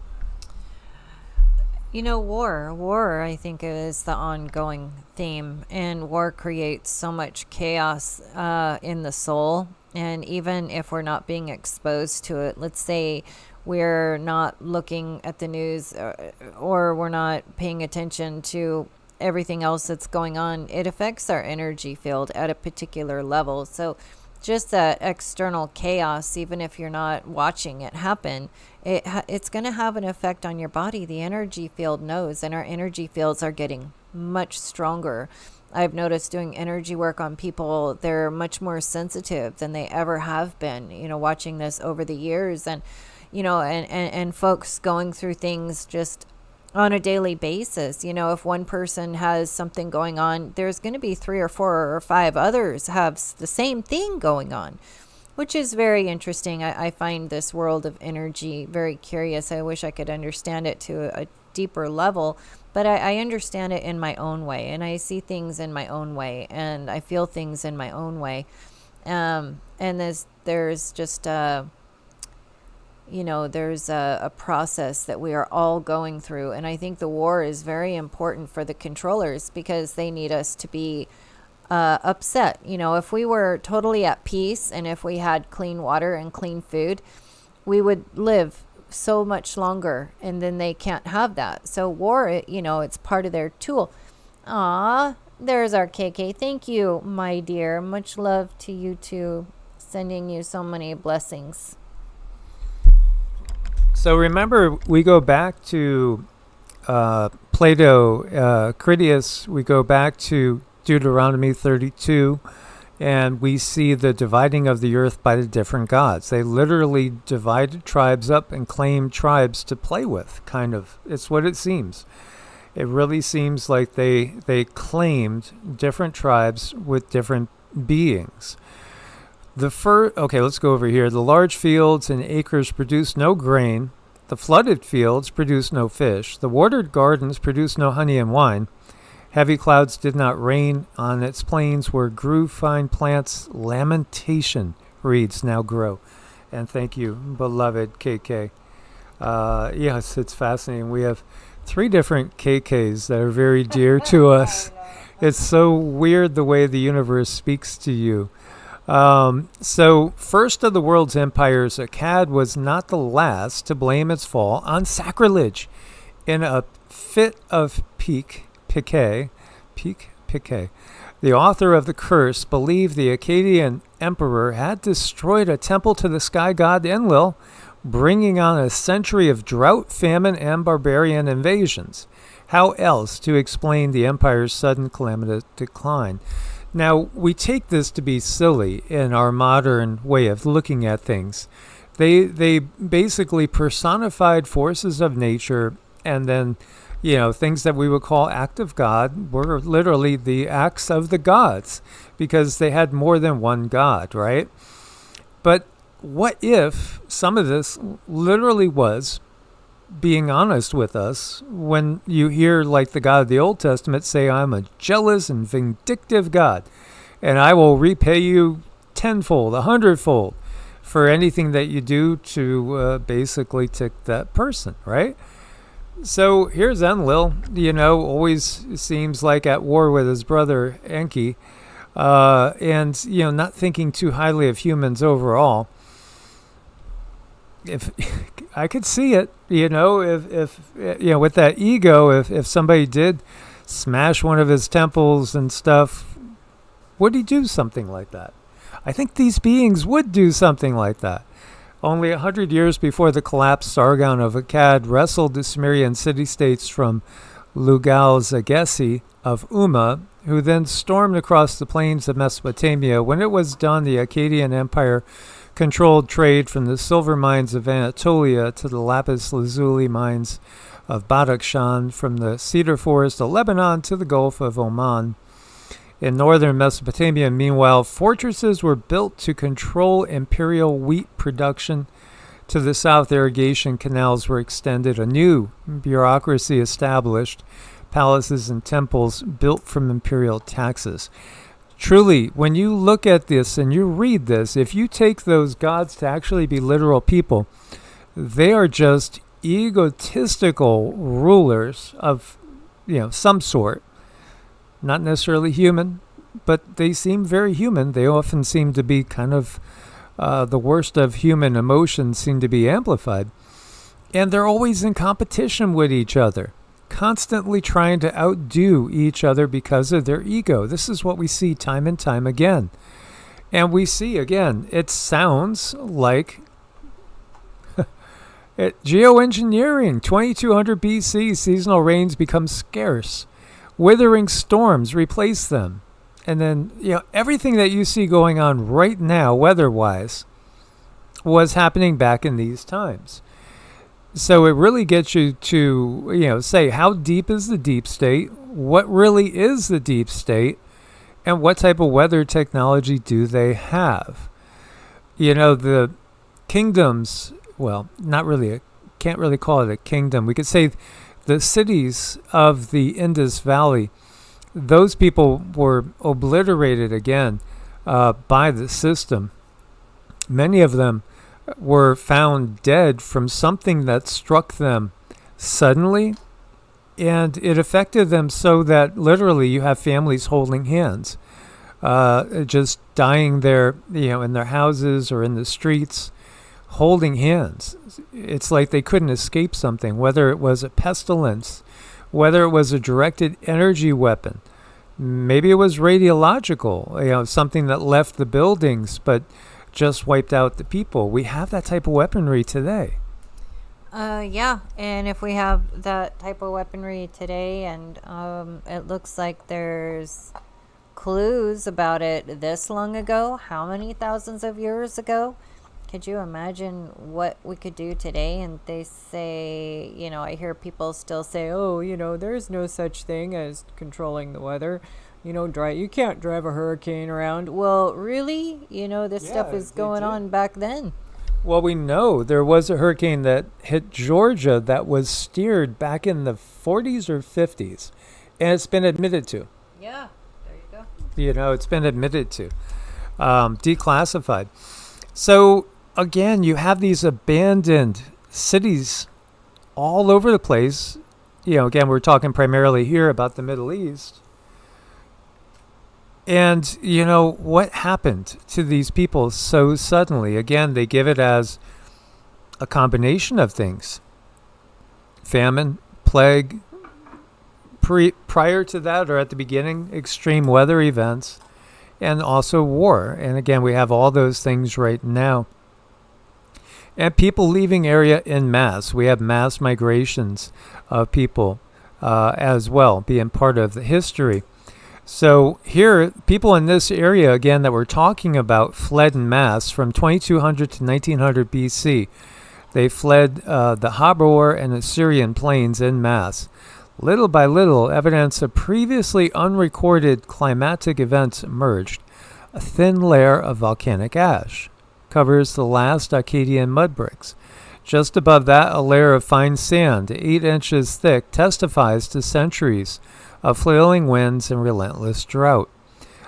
War, I think, is the ongoing theme, and war creates so much chaos in the soul. And even if we're not being exposed to it, let's say we're not looking at the news, or we're not paying attention to everything else that's going on, it affects our energy field at a particular level. So just that external chaos, even if you're not watching it happen, it's going to have an effect on your body. The energy field knows, and our energy fields are getting much stronger. I've noticed doing energy work on people, they're much more sensitive than they ever have been, watching this over the years. And, and folks going through things just on a daily basis. If one person has something going on, there's going to be 3 or 4 or 5 others have the same thing going on, which is very interesting. I find this world of energy very curious. I wish I could understand it to a deeper level, but I understand it in my own way, and I see things in my own way, and I feel things in my own way. And there's just there's a process that we are all going through. And I think the war is very important for the controllers, because they need us to be upset. If we were totally at peace, and if we had clean water and clean food, we would live so much longer, and then they can't have that. So war, it's part of their tool. There's our KK. Thank you, my dear. Much love to you too. Sending you so many blessings. So remember, we go back to Plato, Critias, we go back to Deuteronomy 32, and we see the dividing of the earth by the different gods. They literally divided tribes up and claimed tribes to play with, kind of. It's what it seems. It really seems like they claimed different tribes with different beings. Okay, let's go over here. The large fields and acres produce no grain. The flooded fields produce no fish. The watered gardens produce no honey and wine. Heavy clouds did not rain on its plains where grew fine plants. Lamentation reeds now grow. And thank you, beloved KK. Yes, it's fascinating. We have 3 different KKs that are very dear to us. It's so weird the way the universe speaks to you. So first of the world's empires, Akkad was not the last to blame its fall on sacrilege. In a fit of pique, the author of the curse believed the Akkadian emperor had destroyed a temple to the sky god Enlil, bringing on a century of drought, famine, and barbarian invasions. How else to explain the empire's sudden calamitous decline? Now, we take this to be silly in our modern way of looking at things. They basically personified forces of nature, and then, things that we would call act of God were literally the acts of the gods, because they had more than one god, right? But what if some of this literally was being honest with us when you hear, like, the God of the Old Testament say, I'm a jealous and vindictive God, and I will repay you 10-fold, 100-fold for anything that you do to basically tick that person, right? So here's Enlil, always seems like at war with his brother Enki, and, not thinking too highly of humans overall. If I could see it, if with that ego, if somebody did smash one of his temples and stuff, would he do something like that? I think these beings would do something like that. Only 100 years before the collapsed Sargon of Akkad wrestled the Sumerian city-states from Lugal-Zagessi of Umma, who then stormed across the plains of Mesopotamia. When it was done, the Akkadian Empire controlled trade from the silver mines of Anatolia to the lapis lazuli mines of Badakhshan, from the cedar forest of Lebanon to the Gulf of Oman. In northern Mesopotamia, meanwhile, fortresses were built to control imperial wheat production. To the south, irrigation canals were extended, a new bureaucracy established, palaces and temples built from imperial taxes. Truly, when you look at this and you read this, if you take those gods to actually be literal people, they are just egotistical rulers of, some sort. Not necessarily human, but they seem very human. They often seem to be kind of the worst of human emotions seem to be amplified. And they're always in competition with each other, constantly trying to outdo each other because of their ego. This is what we see time and time again. And we see, again, it sounds like geoengineering. 2200 BC, seasonal rains become scarce. Withering storms replace them. And then, everything that you see going on right now, weather-wise, was happening back in these times. So it really gets you to, say, how deep is the deep state? What really is the deep state? And what type of weather technology do they have? The kingdoms, well, not really, can't really call it a kingdom. We could say the cities of the Indus Valley, those people were obliterated again by the system. Many of them were found dead from something that struck them suddenly, and it affected them so that literally you have families holding hands, just dying there, in their houses or in the streets, holding hands. It's like they couldn't escape something, whether it was a pestilence, whether it was a directed energy weapon. Maybe it was radiological, something that left the buildings, but just wiped out the people. We have that type of weaponry today. Yeah, and if we have that type of weaponry today, and it looks like there's clues about it this long ago, how many thousands of years ago? Could you imagine what we could do today? And they say, I hear people still say, oh, there's no such thing as controlling the weather. You can't drive a hurricane around. Well, really? This stuff is going on back then. Well, we know there was a hurricane that hit Georgia that was steered back in the 40s or 50s. And it's been admitted to. Yeah, there you go. It's been admitted to. Declassified. So, again, you have these abandoned cities all over the place. Again, we're talking primarily here about the Middle East. And, what happened to these people so suddenly? Again, they give it as a combination of things. Famine, plague, prior to that or at the beginning, extreme weather events, and also war. And again, we have all those things right now. And people leaving area en masse. We have mass migrations of people as well, being part of the history. So here, people in this area, again, that we're talking about, fled en masse from 2200 to 1900 BC. They fled the Habor and Assyrian plains en masse. Little by little, evidence of previously unrecorded climatic events emerged. A thin layer of volcanic ash covers the last Akkadian mud bricks. Just above that, a layer of fine sand, 8 inches thick, testifies to centuries of flailing winds and relentless drought.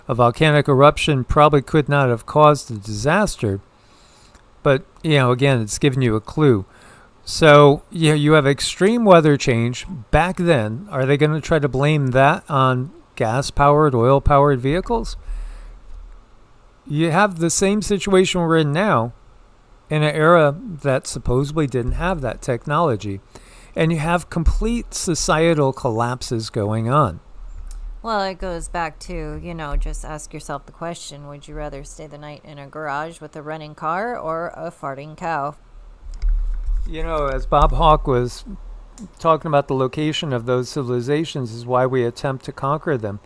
A volcanic eruption probably could not have caused the disaster, but, again, it's giving you a clue. So, you have extreme weather change back then. Are they going to try to blame that on gas-powered, oil-powered vehicles? You have the same situation we're in now in an era that supposedly didn't have that technology. And you have complete societal collapses going on. Well, it goes back to, just ask yourself the question, would you rather stay the night in a garage with a running car or a farting cow? As Bob Hawke was talking about, the location of those civilizations is why we attempt to conquer them.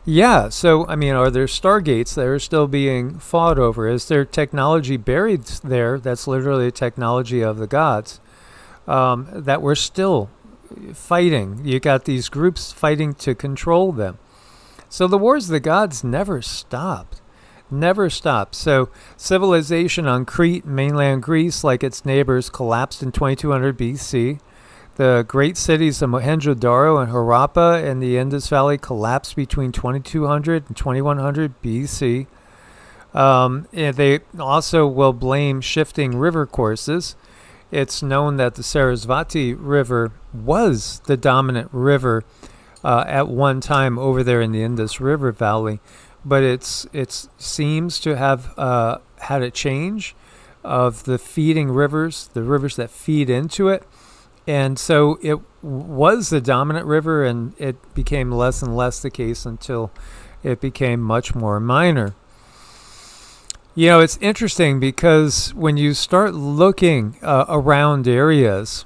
Yeah, so, are there stargates that are still being fought over? Is there technology buried there that's literally the technology of the gods that we're still fighting? You got these groups fighting to control them. So the wars of the gods never stopped. Never stopped. So civilization on Crete, mainland Greece, like its neighbors, collapsed in 2200 BC. The great cities of Mohenjo-Daro and Harappa in the Indus Valley collapsed between 2200 and 2100 BC. And they also will blame shifting river courses. It's known that the Sarasvati River was the dominant river at one time over there in the Indus River Valley, but it seems to have had a change of the feeding rivers, the rivers that feed into it. And so it was the dominant river, and it became less and less the case until it became much more minor. You know, it's interesting because when you start looking around areas,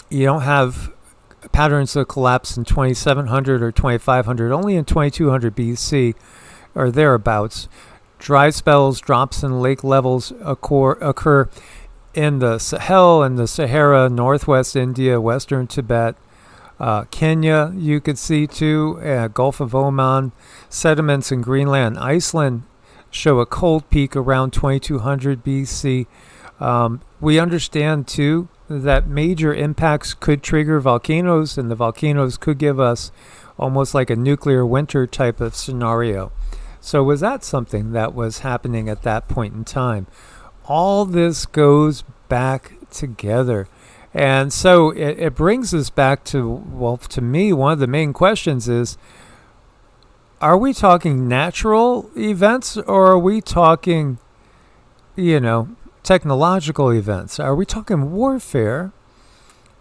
you don't have patterns of collapse in 2700 or 2500, only in 2200 BC or thereabouts. Dry spells, drops in lake levels occur in the Sahel and the Sahara, northwest India, western Tibet, Kenya, you could see too, Gulf of Oman, sediments in Greenland, Iceland show a cold peak around 2200 BC. We understand too that major impacts could trigger volcanoes, and the volcanoes could give us almost like a nuclear winter type of scenario. So was that something that was happening at that point in time? All this goes back together. And so it brings us back to, well, to me, one of the main questions is, are we talking natural events, or are we talking, technological events? Are we talking warfare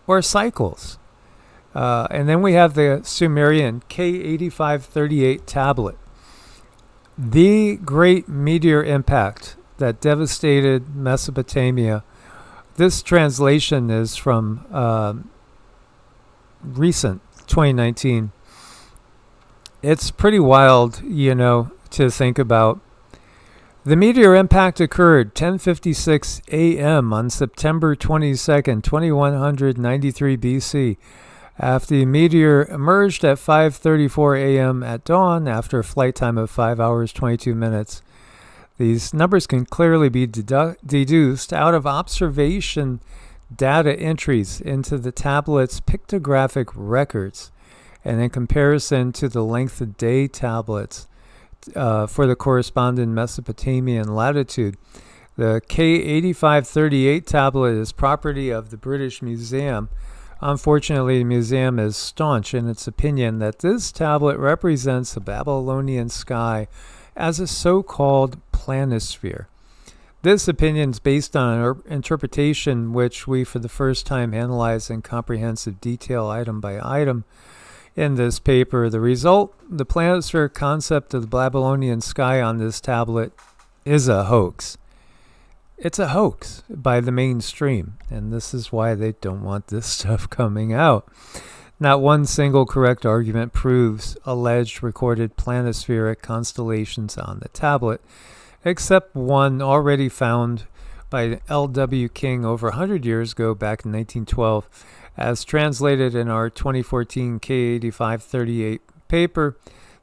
or cycles? And then we have the Sumerian K8538 tablet. The great meteor impact that devastated Mesopotamia. This translation is from recent 2019. It's pretty wild, to think about. The meteor impact occurred 10:56 a.m. on September 22nd, 2193 BC. After the meteor emerged at 5:34 a.m. at dawn after a flight time of 5 hours 22 minutes. These numbers can clearly be deduced out of observation data entries into the tablet's pictographic records, and in comparison to the length of day tablets for the corresponding Mesopotamian latitude. The K8538 tablet is property of the British Museum. Unfortunately, the museum is staunch in its opinion that this tablet represents the Babylonian sky as a so-called planisphere. This opinion is based on an interpretation which we for the first time analyze in comprehensive detail item by item in this paper. The result, the planisphere concept of the Babylonian sky on this tablet is a hoax. It's a hoax by the mainstream, and this is why they don't want this stuff coming out. Not one single correct argument proves alleged recorded planispheric constellations on the tablet, except one already found by L.W. King over 100 years ago, back in 1912, as translated in our 2014 K8538 paper.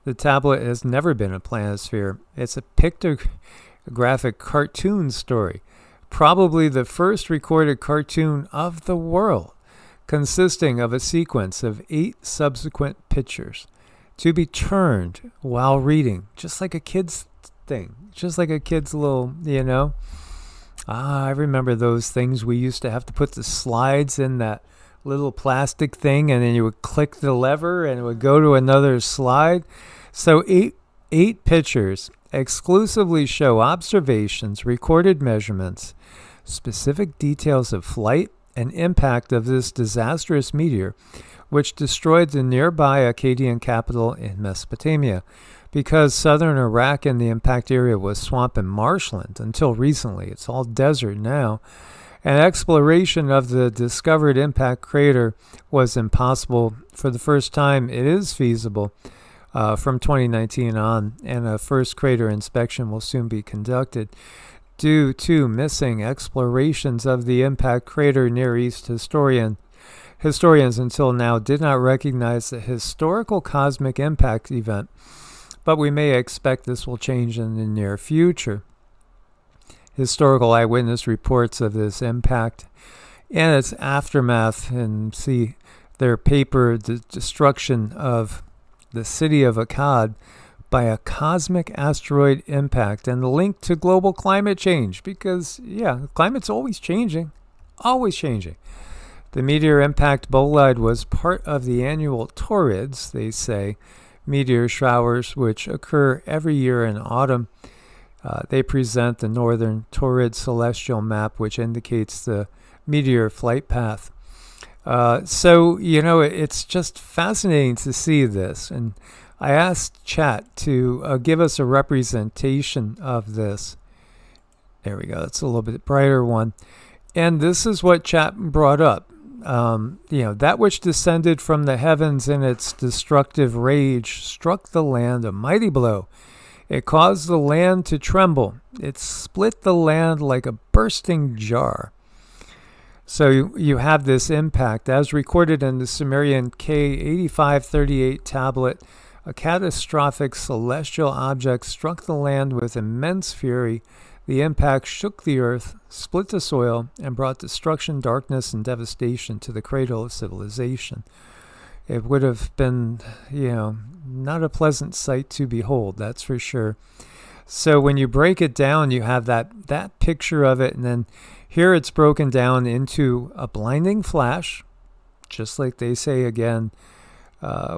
The tablet has never been a planisphere. It's a pictographic cartoon story, probably the first recorded cartoon of the world, consisting of a sequence of 8 subsequent pictures to be turned while reading, just like a kid's thing, just like a kid's little, I remember those things. We used to have to put the slides in that little plastic thing, and then you would click the lever and it would go to another slide. So eight pictures exclusively show observations, recorded measurements, specific details of flight and impact of this disastrous meteor, which destroyed the nearby Akkadian capital in Mesopotamia. Because southern Iraq and the impact area was swamp and marshland until recently, it's all desert now, and exploration of the discovered impact crater was impossible. For the first time, it is feasible from 2019 on, and a first crater inspection will soon be conducted. Due to missing explorations of the impact crater, Near East historians until now did not recognize the historical cosmic impact event, but we may expect this will change in the near future. Historical eyewitness reports of this impact and its aftermath, and see their paper, the destruction of the city of Akkad by a cosmic asteroid impact, and the link to global climate change, because, climate's always changing, always changing. The meteor impact bolide was part of the annual Taurids, they say, meteor showers which occur every year in autumn. They present the northern Taurid celestial map, which indicates the meteor flight path. So, it's just fascinating to see this. And I asked Chat to give us a representation of this. There we go. That's a little bit brighter one. And this is what Chat brought up. That which descended from the heavens in its destructive rage struck the land a mighty blow. It caused the land to tremble. It split the land like a bursting jar. So you have this impact. As recorded in the Sumerian K8538 tablet, a catastrophic celestial object struck the land with immense fury. The impact shook the earth, split the soil, and brought destruction, darkness, and devastation to the cradle of civilization. It would have been, not a pleasant sight to behold, that's for sure. So when you break it down, you have that picture of it, and then here it's broken down into a blinding flash, just like they say again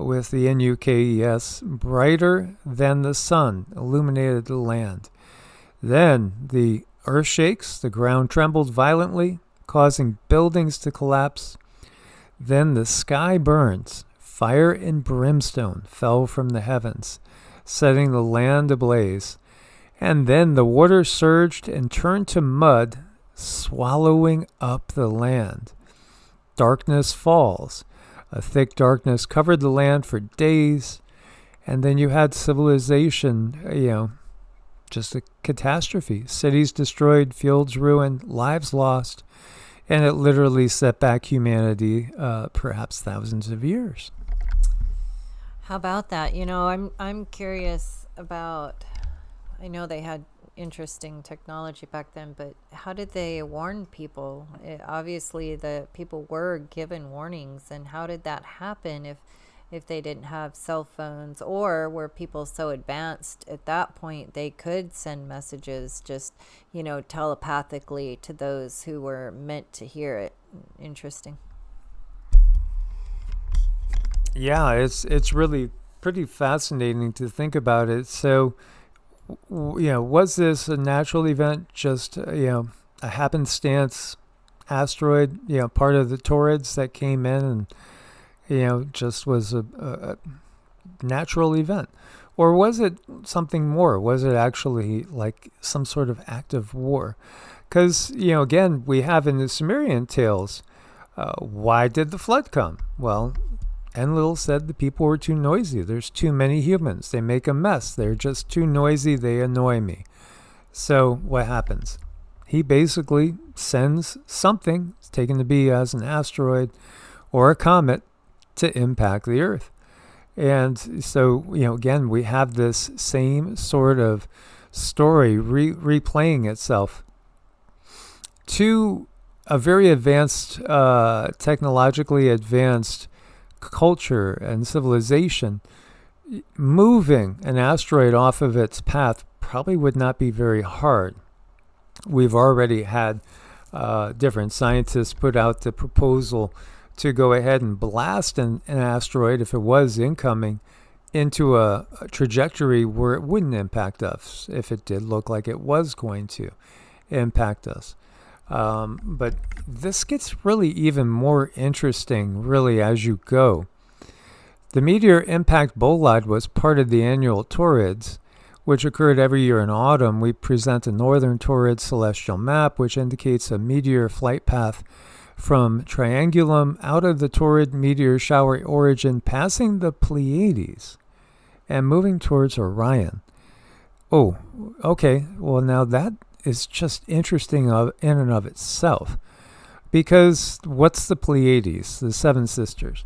with the NUKES, brighter than the sun, illuminated the land. Then the earth shakes, the ground trembled violently, causing buildings to collapse. Then the sky burns, fire and brimstone fell from the heavens, setting the land ablaze. And then the water surged and turned to mud, swallowing up the land. Darkness falls. A thick darkness covered the land for days. And then you had civilization, just a catastrophe. Cities destroyed, fields ruined, lives lost. And it literally set back humanity perhaps thousands of years. How about that? I'm curious about, I know they had interesting technology back then, but how did they warn people? Obviously, the people were given warnings, and how did that happen if they didn't have cell phones, or were people so advanced at that point they could send messages just, telepathically to those who were meant to hear it? Interesting. Yeah, it's really pretty fascinating to think about it. So, was this a natural event, just, a happenstance asteroid, part of the Taurids that came in and, just was a natural event? Or was it something more? Was it actually like some sort of act of war? Because, again, we have in the Sumerian tales, why did the flood come? Well, Enlil said the people were too noisy. There's too many humans. They make a mess. They're just too noisy. They annoy me. So what happens? He basically sends something, it's taken to be as an asteroid or a comet, to impact the Earth. And so, again, we have this same sort of story replaying itself. To a very advanced, technologically advanced culture and civilization, moving an asteroid off of its path probably would not be very hard. We've already had different scientists put out the proposal to go ahead and blast an asteroid, if it was incoming, into a trajectory where it wouldn't impact us if it did look like it was going to impact us. But this gets really even more interesting, really, as you go. The meteor impact bolide was part of the annual Taurids, which occurred every year in autumn. We present a northern Taurid celestial map, which indicates a meteor flight path from Triangulum out of the Taurid meteor shower origin, passing the Pleiades and moving towards Orion. Oh, okay. Well, now that is just interesting in and of itself. Because what's the Pleiades, the seven sisters?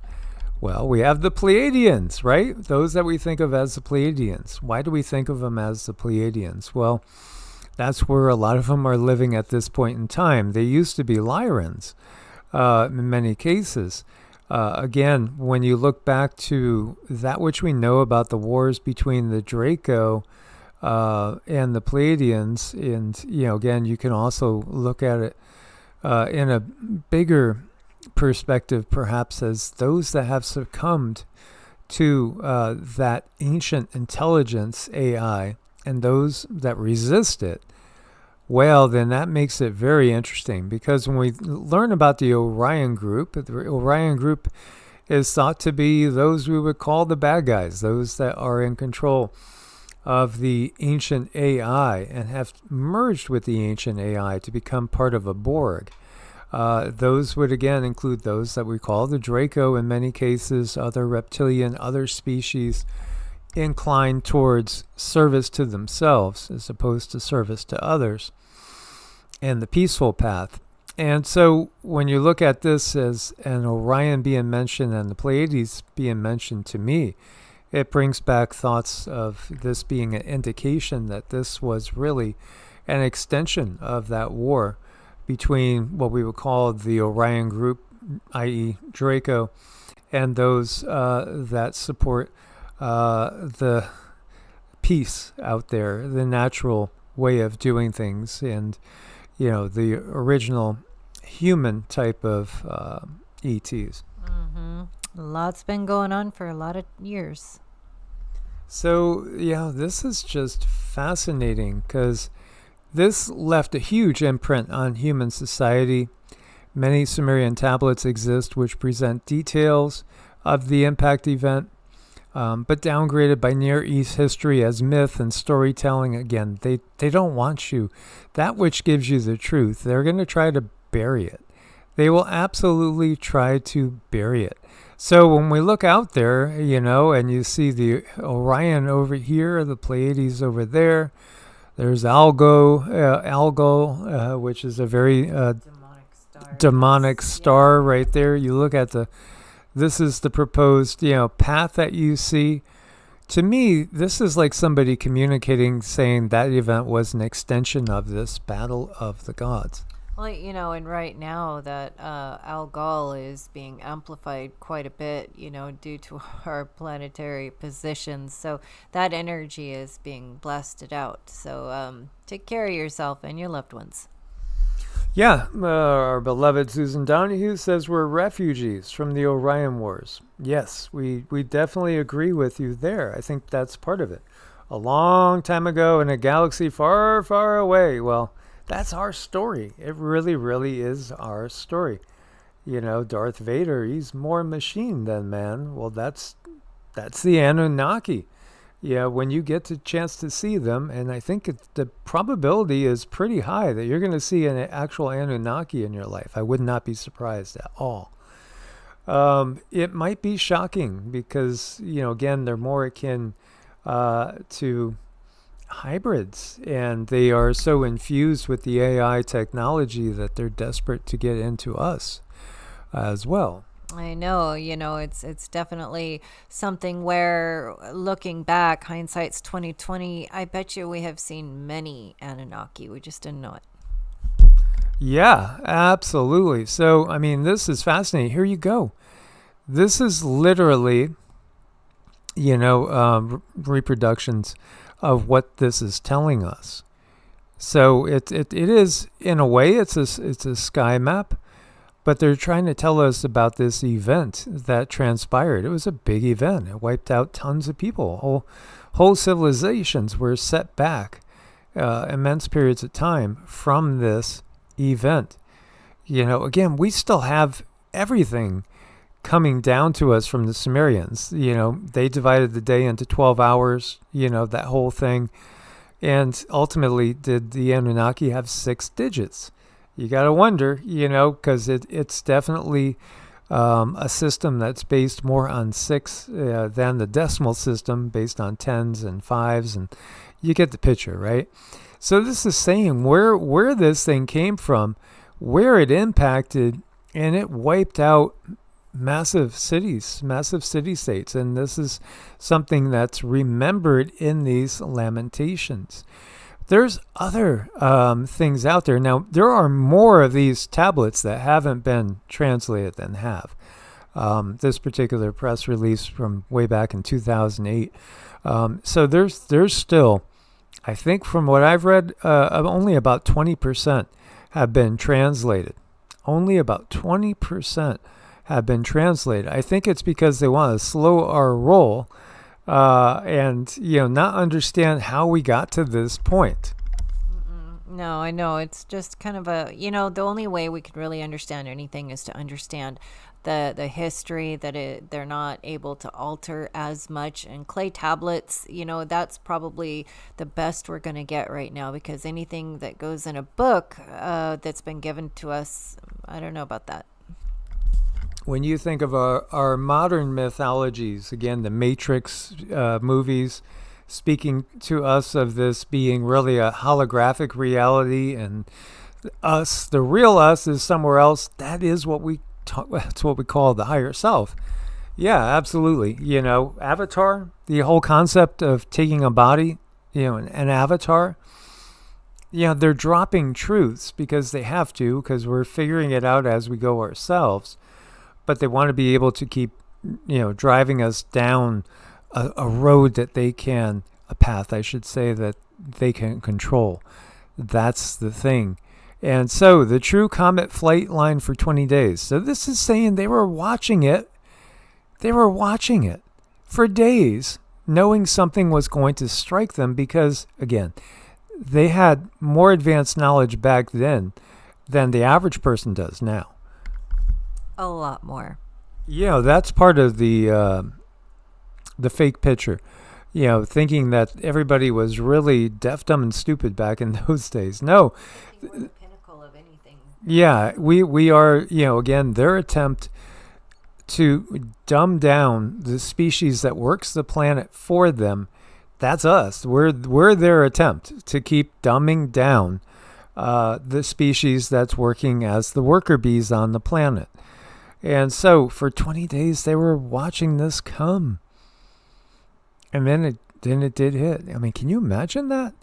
Well, we have the Pleiadians, right? Those that we think of as the Pleiadians. Why do we think of them as the Pleiadians? Well, that's where a lot of them are living at this point in time. They used to be Lyrans. in many cases. Again, when you look back to that which we know about the wars between the Draco and the Pleiadians, and again, you can also look at it in a bigger perspective, perhaps, as those that have succumbed to that ancient intelligence AI and those that resist it. Well, then that makes it very interesting, because when we learn about the Orion group is thought to be those we would call the bad guys, those that are in control of the ancient AI and have merged with the ancient AI to become part of a Borg. Those would again include those that we call the Draco in many cases, other reptilian, other species inclined towards service to themselves as opposed to service to others, and the peaceful path. And so when you look at this as an Orion being mentioned and the Pleiades being mentioned, to me, it brings back thoughts of this being an indication that this was really an extension of that war between what we would call the Orion group, i.e. Draco, and those that support the peace out there, the natural way of doing things, and the original human type of ETs. Mm-hmm. A lot's been going on for a lot of years. So this is just fascinating, because this left a huge imprint on human society. Many Sumerian tablets exist which present details of the impact event, but downgraded by Near East history as myth and storytelling. Again, they don't want you. That which gives you the truth, they're going to try to bury it. They will absolutely try to bury it. So when we look out there, and you see the Orion over here, the Pleiades over there, there's Algol, which is a very demonic star right there. You look at this is the proposed, path that you see. To me, this is like somebody communicating, saying that event was an extension of this battle of the gods. Well, and right now that Algol is being amplified quite a bit, due to our planetary positions. So that energy is being blasted out. So take care of yourself and your loved ones. Yeah, our beloved Susan Donahue says we're refugees from the Orion Wars. Yes, we definitely agree with you there. I think that's part of it. A long time ago in a galaxy far, far away. Well, that's our story. It really, really is our story. Darth Vader, he's more machine than man. Well, that's the Anunnaki. Yeah, when you get the chance to see them, and I think the probability is pretty high that you're going to see an actual Anunnaki in your life. I would not be surprised at all. It might be shocking because, again, they're more akin to hybrids, and they are so infused with the AI technology that they're desperate to get into us as well. I know, it's definitely something where, looking back, hindsight's 2020. I bet you we have seen many Anunnaki. We just didn't know it. Yeah, absolutely. So, this is fascinating. Here you go. This is literally, reproductions of what this is telling us. So it is, in a way, it's a sky map. But they're trying to tell us about this event that transpired. It was a big event. It wiped out tons of people. Whole civilizations were set back immense periods of time from this event. Again, we still have everything coming down to us from the Sumerians. They divided the day into 12 hours, that whole thing. And ultimately, did the Anunnaki have 6 digits? You got to wonder, because it's definitely a system that's based more on 6 than the decimal system, based on 10s and 5s, and you get the picture, right? So this is saying where this thing came from, where it impacted, and it wiped out massive cities, massive city-states, and this is something that's remembered in these lamentations. there's other things out there. Now, there are more of these tablets that haven't been translated than have. This particular press release from way back in 2008. So there's still, I think from what I've read, only about 20% have been translated. Only about 20% have been translated. I think it's because they want to slow our roll and not understand how we got to this point. No, I know. It's just kind of the only way we could really understand anything is to understand the history that they're not able to alter as much. And clay tablets, that's probably the best we're going to get right now, because anything that goes in a book that's been given to us, I don't know about that. When you think of our modern mythologies, again, the Matrix movies, speaking to us of this being really a holographic reality, and us, the real us, is somewhere else. That is what that's what we call the higher self. Yeah, absolutely. Avatar, the whole concept of taking a body, an avatar. They're dropping truths because they have to, because we're figuring it out as we go ourselves. But they want to be able to keep, driving us down a road that they can, a path, I should say, that they can control. That's the thing. And so the true comet flight line for 20 days. So this is saying they were watching it. They were watching it for days, knowing something was going to strike them because, again, they had more advanced knowledge back then than the average person does now. A lot more. That's part of the fake picture. Thinking that everybody was really deaf, dumb, and stupid back in those days. No. I think we're the pinnacle of anything. Yeah, we are, again, their attempt to dumb down the species that works the planet for them. That's us. We're their attempt to keep dumbing down the species that's working as the worker bees on the planet. And so for 20 days, they were watching this come. And then it did hit. I mean, can you imagine that?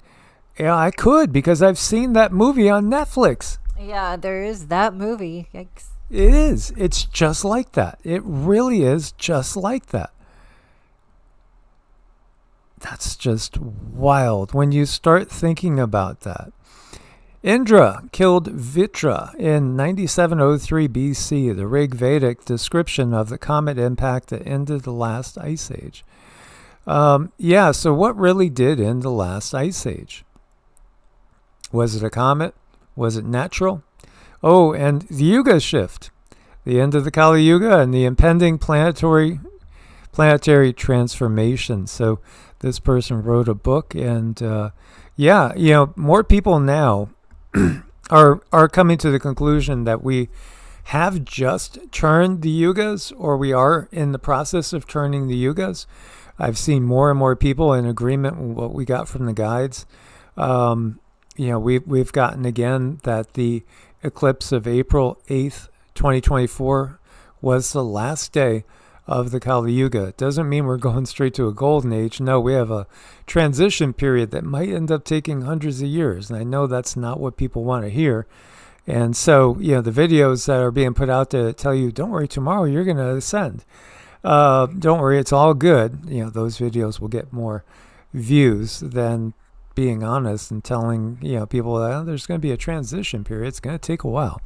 Yeah, I could, because I've seen that movie on Netflix. Yeah, there is that movie. Yikes. It is. It's just like that. It really is just like that. That's just wild when you start thinking about that. Indra killed Vitra in 9703 BC, the Rig Vedic description of the comet impact that ended the last ice age. So what really did end the last ice age? Was it a comet? Was it natural? Oh, and the Yuga shift, the end of the Kali Yuga and the impending planetary transformation. So this person wrote a book, and more people now are coming to the conclusion that we have just turned the yugas, or we are in the process of turning the yugas. I've seen more and more people in agreement with what we got from the guides. We've gotten again that the eclipse of April 8th, 2024 was the last day of the Kali Yuga. It doesn't mean we're going straight to a golden age. No, we have a transition period that might end up taking hundreds of years. And I know that's not what people want to hear. And so, the videos that are being put out there that tell you, don't worry, tomorrow you're going to ascend. Don't worry, it's all good. Those videos will get more views than being honest and telling, people that there's going to be a transition period. It's going to take a while.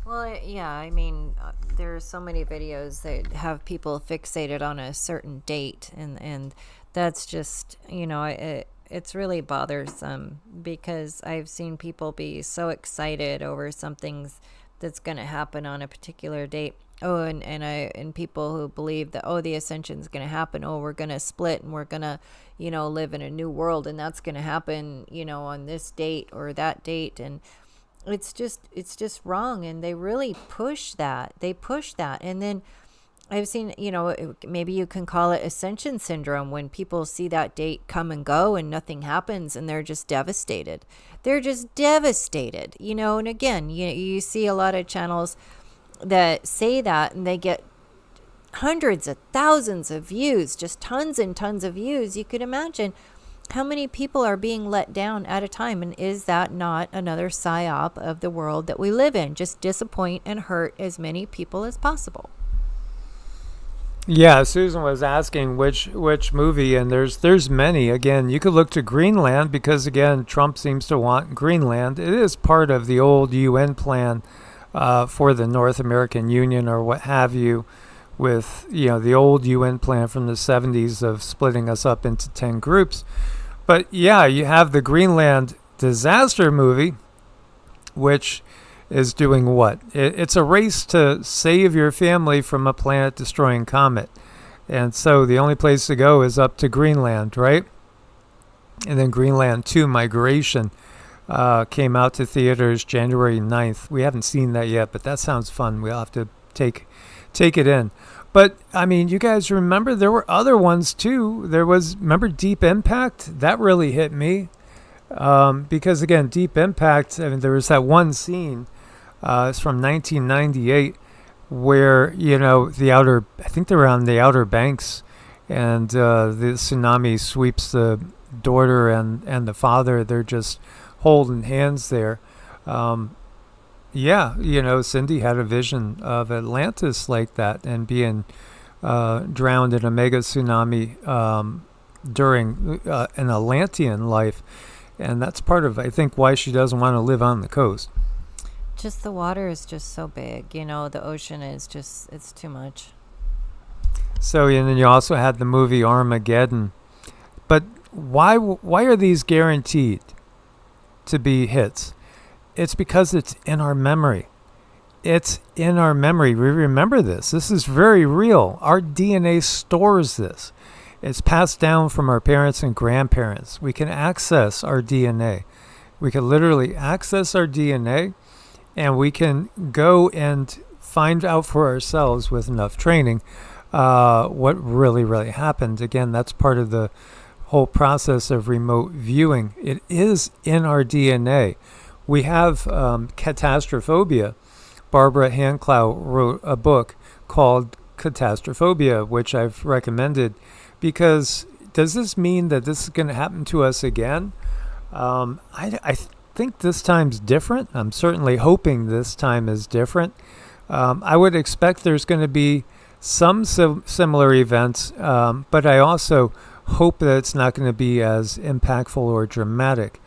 Well, yeah, I mean, there's so many videos that have people fixated on a certain date, and that's just, it's really bothersome, because I've seen people be so excited over something that's going to happen on a particular date. Oh, and people who believe that, the ascension is going to happen. Oh, we're going to split and we're going to, live in a new world, and that's going to happen, on this date or that date. And it's just wrong. And they really push that. And then I've seen, maybe you can call it ascension syndrome, when people see that date come and go and nothing happens, and they're just devastated. And again, you see a lot of channels that say that, and they get hundreds of thousands of views, just tons and tons of views. You could imagine how many people are being let down at a time? And is that not another psyop of the world that we live in? Just disappoint and hurt as many people as possible. Yeah, Susan was asking which movie, and there's many. Again, you could look to Greenland because again, Trump seems to want Greenland. It is part of the old UN plan for the North American Union or what have you, with the old UN plan from the 70s of splitting us up into 10 groups. But yeah, you have the Greenland disaster movie, which is doing what? It's a race to save your family from a planet-destroying comet. And so the only place to go is up to Greenland, right? And then Greenland 2 Migration came out to theaters January 9th. We haven't seen that yet, but that sounds fun. We'll have to take it in. But, I mean, you guys remember there were other ones, too. Remember Deep Impact? That really hit me. Because, again, Deep Impact, I mean, there was that one scene, it's from 1998, where, I think they were on the Outer Banks, and the tsunami sweeps the daughter and the father. They're just holding hands there. Cindy had a vision of Atlantis like that and being drowned in a mega tsunami during an Atlantean life. And that's part of, I think, why she doesn't want to live on the coast. Just the water is just so big. The ocean is just, it's too much. So, and then you also had the movie Armageddon. But why are these guaranteed to be hits? It's because it's in our memory. It's in our memory. We remember this. This is very real. Our DNA stores this. It's passed down from our parents and grandparents. We can access our DNA. We can literally access our DNA, and we can go and find out for ourselves with enough training what really, really happened. Again, that's part of the whole process of remote viewing. It is in our DNA. We have Catastrophobia. Barbara Handclough wrote a book called Catastrophobia, which I've recommended, because does this mean that this is going to happen to us again? I think this time's different. I'm certainly hoping this time is different. I would expect there's going to be some similar events, but I also hope that it's not going to be as impactful or dramatic.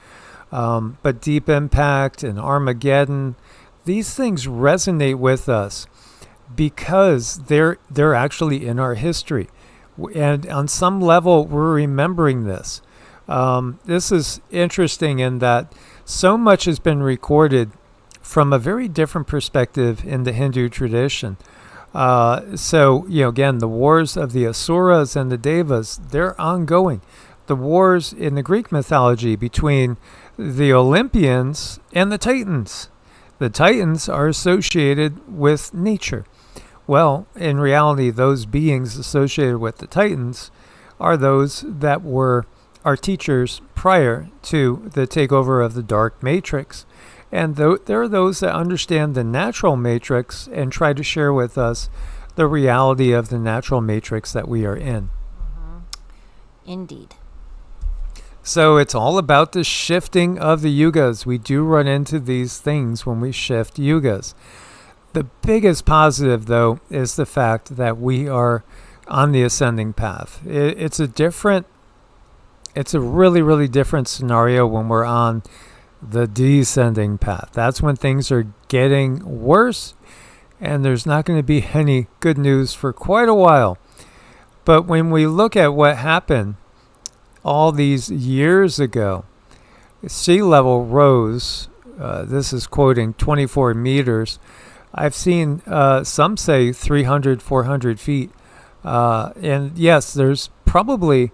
But Deep Impact and Armageddon, these things resonate with us because they're actually in our history. And on some level, we're remembering this. This is interesting in that so much has been recorded from a very different perspective in the Hindu tradition. Again, the wars of the Asuras and the Devas, they're ongoing. The wars in the Greek mythology between the Olympians and the Titans. The Titans are associated with nature. Well, in reality, those beings associated with the Titans are those that were our teachers prior to the takeover of the dark matrix. And there are those that understand the natural matrix and try to share with us the reality of the natural matrix that we are in. Mm-hmm. Indeed. So it's all about the shifting of the yugas. We do run into these things when we shift yugas. The biggest positive, though, is the fact that we are on the ascending path. It's a really, really different scenario when we're on the descending path. That's when things are getting worse, and there's not going to be any good news for quite a while. But when we look at what happened all these years ago, sea level rose, this is quoting 24 meters. I've seen some say 300, 400 feet. And yes, there's probably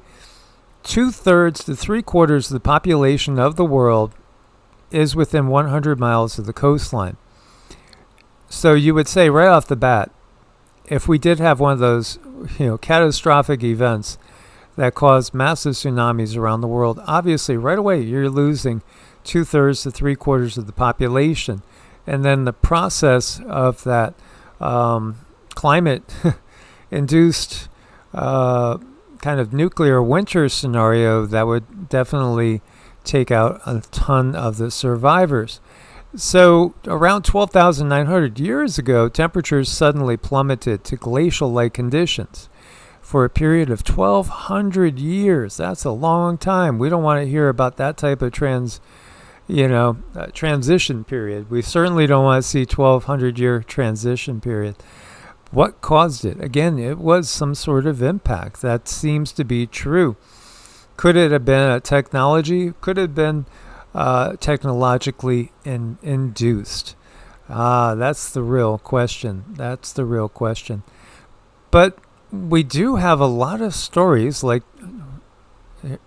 2/3 to 3/4 of the population of the world is within 100 miles of the coastline. So you would say right off the bat, if we did have one of those, catastrophic events that caused massive tsunamis around the world, obviously right away you're losing 2/3 to 3/4 of the population. And then the process of that climate-induced kind kind of nuclear winter scenario that would definitely take out a ton of the survivors. So around 12,900 years ago, temperatures suddenly plummeted to glacial-like conditions for a period of 1,200 years. That's a long time. We don't want to hear about that type of transition period. We certainly don't want to see 1,200-year transition period. What caused it? Again, it was some sort of impact. That seems to be true. Could it have been a technology? Could it have been technologically induced? That's the real question. That's the real question. But we do have a lot of stories, like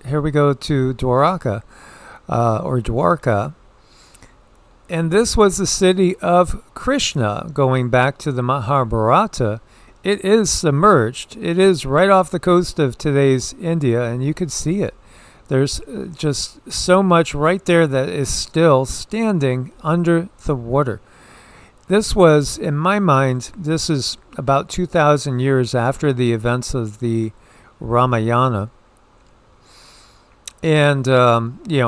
here we go to Dwarka, or Dwarka. And this was the city of Krishna, going back to the Mahabharata. It is submerged. It is right off the coast of today's India, and you could see it. There's just so much right there that is still standing under the water. This was, in my mind, this is about 2,000 years after the events of the Ramayana. And,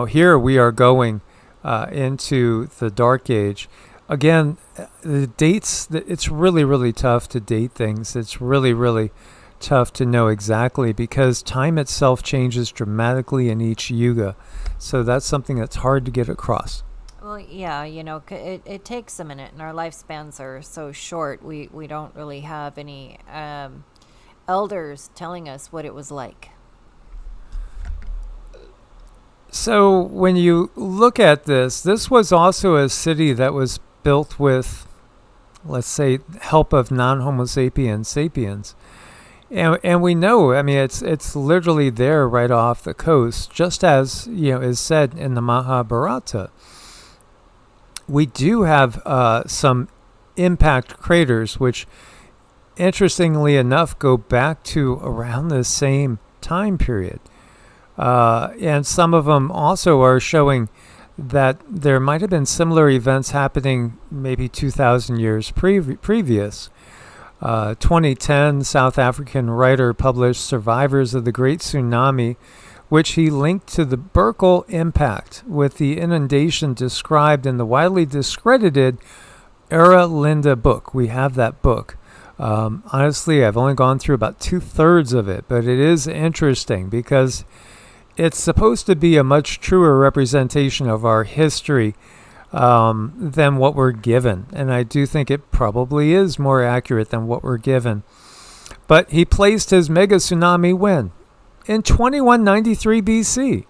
here we are going into the Dark Age. Again, the dates, it's really, really tough to date things. It's really, really tough to know exactly because time itself changes dramatically in each yuga. So that's something that's hard to get across. Well, yeah, it takes a minute, and our lifespans are so short. We don't really have any elders telling us what it was like. So when you look at this was also a city that was built with, let's say, help of non-Homo sapiens. And we know, I mean, it's literally there right off the coast, just as, is said in the Mahabharata. We do have some impact craters, which, interestingly enough, go back to around the same time period. And some of them also are showing that there might have been similar events happening maybe 2,000 years previous. 2010, South African writer published Survivors of the Great Tsunami, which he linked to the Berkel impact with the inundation described in the widely discredited Era Linda book. We have that book. Honestly, I've only gone through about 2/3 of it, but it is interesting because it's supposed to be a much truer representation of our history than what we're given. And I do think it probably is more accurate than what we're given. But he placed his mega tsunami when? In 2193 BC.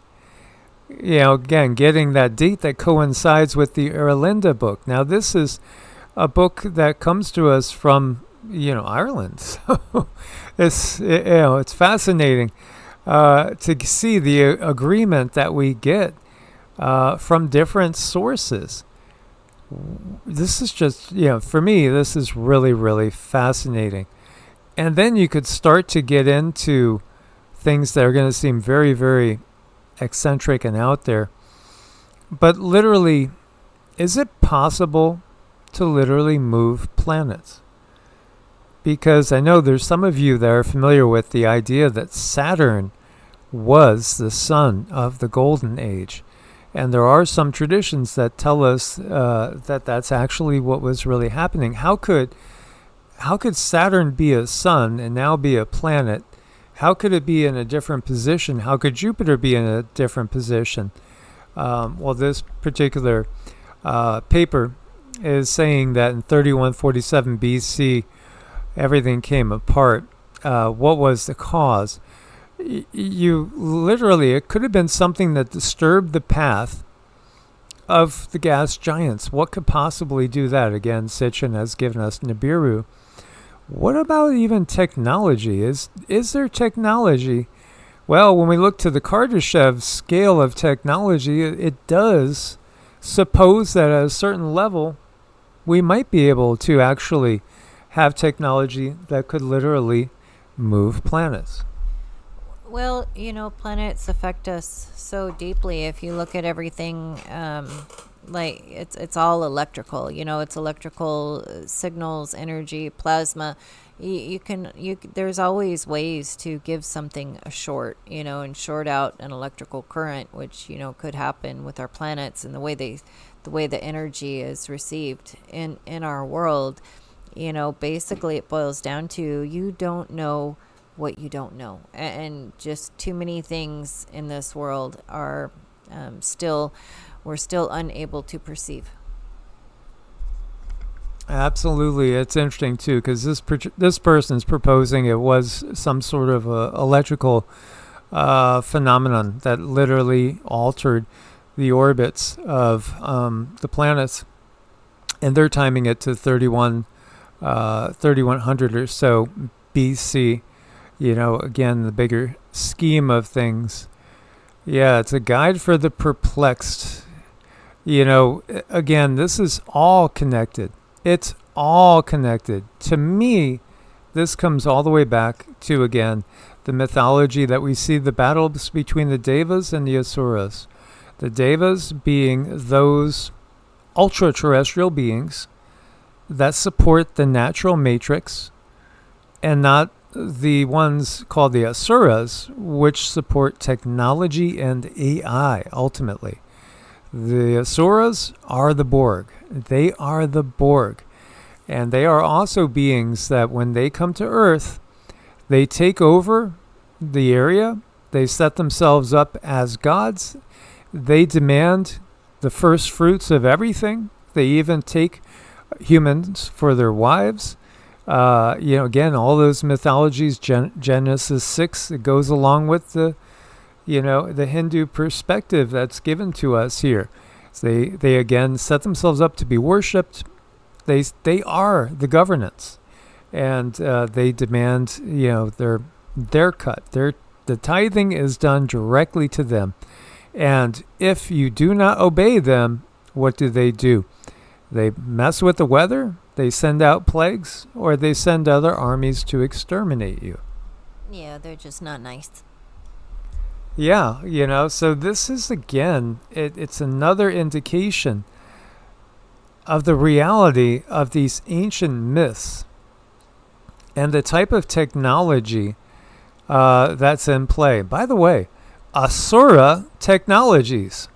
Again, getting that date that coincides with the Erlinda book. Now, this is a book that comes to us from, Ireland. So it's fascinating to see the agreement that we get from different sources. This is just, for me, this is really, really fascinating. And then you could start to get into things that are going to seem very, very eccentric and out there. But literally, is it possible to literally move planets? Because I know there's some of you that are familiar with the idea that Saturn was the sun of the Golden Age. And there are some traditions that tell us that that's actually what was really happening. How could Saturn be a sun and now be a planet? How could it be in a different position? How could Jupiter be in a different position? Well, this particular paper is saying that in 3147 BC, everything came apart. What was the cause? It could have been something that disturbed the path of the gas giants. What could possibly do that? Again, Sitchin has given us Nibiru. What about even technology? Is there technology? Well, when we look to the Kardashev scale of technology, it does suppose that at a certain level, we might be able to actually have technology that could literally move planets. Well, planets affect us so deeply. If you look at everything like it's all electrical. It's electrical signals, energy, plasma. There's always ways to give something a short, and short out an electrical current, which could happen with our planets and the way the energy is received in our world. Basically it boils down to you don't know what you don't know, and just too many things in this world are we're still unable to perceive. Absolutely, it's interesting too because this person's proposing it was some sort of electrical phenomenon that literally altered the orbits of the planets, and they're timing it to 3100 or so BC. Again, the bigger scheme of things. Yeah, it's a guide for the perplexed. Again, this is all connected. It's all connected. To me, this comes all the way back to, again, the mythology that we see the battles between the Devas and the Asuras. The Devas being those ultra-terrestrial beings that support the natural matrix, and not the ones called the Asuras, which support technology and AI ultimately. The Asuras are the Borg. They are the Borg. And they are also beings that when they come to Earth, they take over the area. They set themselves up as gods. They demand the first fruits of everything. They even take humans for their wives. Again, all those mythologies, Genesis 6, it goes along with the Hindu perspective that's given to us here. So they again set themselves up to be worshipped. They are the governance, and they demand their cut. The tithing is done directly to them, and if you do not obey them, what do? They mess with the weather. They send out plagues, or they send other armies to exterminate you. Yeah, they're just not nice. Yeah, so this is, again, it's another indication of the reality of these ancient myths and the type of technology that's in play. By the way, Assura Technologies.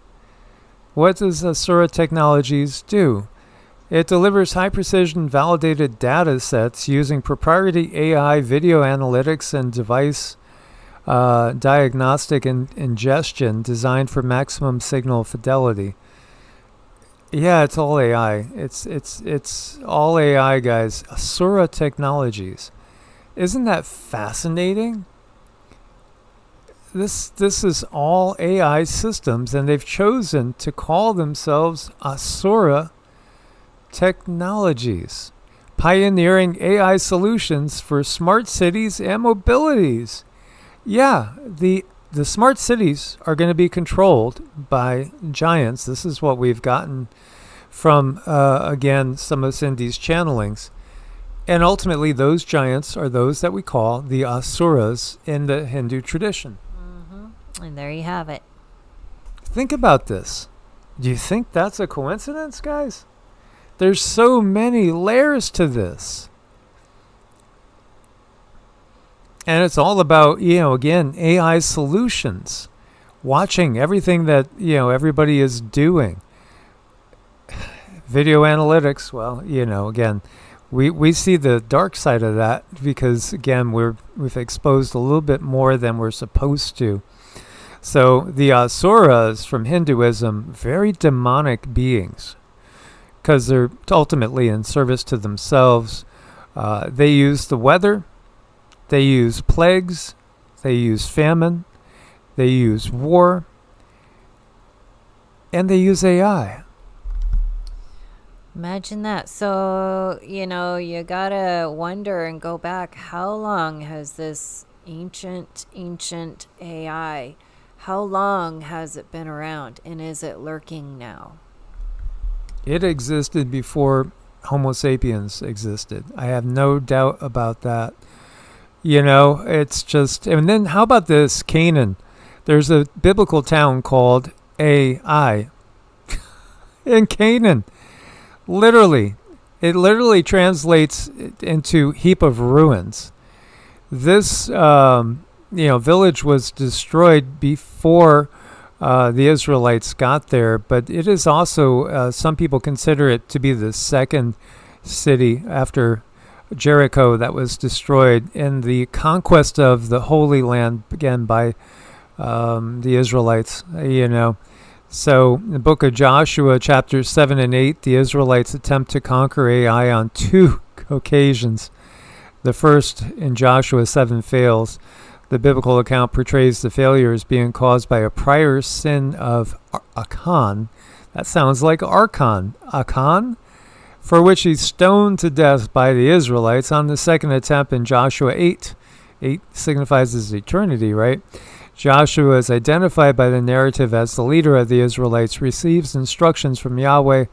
What does Assura Technologies do? It delivers high-precision validated data sets using proprietary AI, video analytics, and device diagnostic and ingestion designed for maximum signal fidelity. Yeah, it's all AI. It's all AI, guys. Assura Technologies. Isn't that fascinating? This is all AI systems, and they've chosen to call themselves Assura Technologies, pioneering AI solutions for smart cities and mobilities. Yeah, the smart cities are going to be controlled by giants. This is what we've gotten from, again, some of Cindy's channelings. And ultimately, those giants are those that we call the Asuras in the Hindu tradition. Mm-hmm. And there you have it. Think about this. Do you think that's a coincidence, guys? There's so many layers to this. And it's all about, again, AI solutions. Watching everything that, everybody is doing. Video analytics, well, again, we see the dark side of that because, again, we've exposed a little bit more than we're supposed to. So the Asuras from Hinduism, very demonic beings, because they're ultimately in service to themselves. They use the weather, they use plagues, they use famine, they use war, and they use AI. Imagine that. So, you gotta wonder and go back, how long has this ancient AI, how long has it been around, and is it lurking now? It existed before Homo sapiens existed. I have no doubt about that. It's just... And then how about this, Canaan? There's a biblical town called AI. in Canaan. Literally. It literally translates into heap of ruins. This village was destroyed before the Israelites got there, but it is also, some people consider it to be the second city after Jericho that was destroyed in the conquest of the Holy Land, again by the Israelites, So in the book of Joshua, chapters 7 and 8, the Israelites attempt to conquer Ai on two occasions. The first in Joshua 7 fails. The biblical account portrays the failure as being caused by a prior sin of Achan. That sounds like Archon. Achan? For which he's stoned to death by the Israelites on the second attempt in Joshua 8. 8 signifies his eternity, right? Joshua is identified by the narrative as the leader of the Israelites, receives instructions from Yahweh.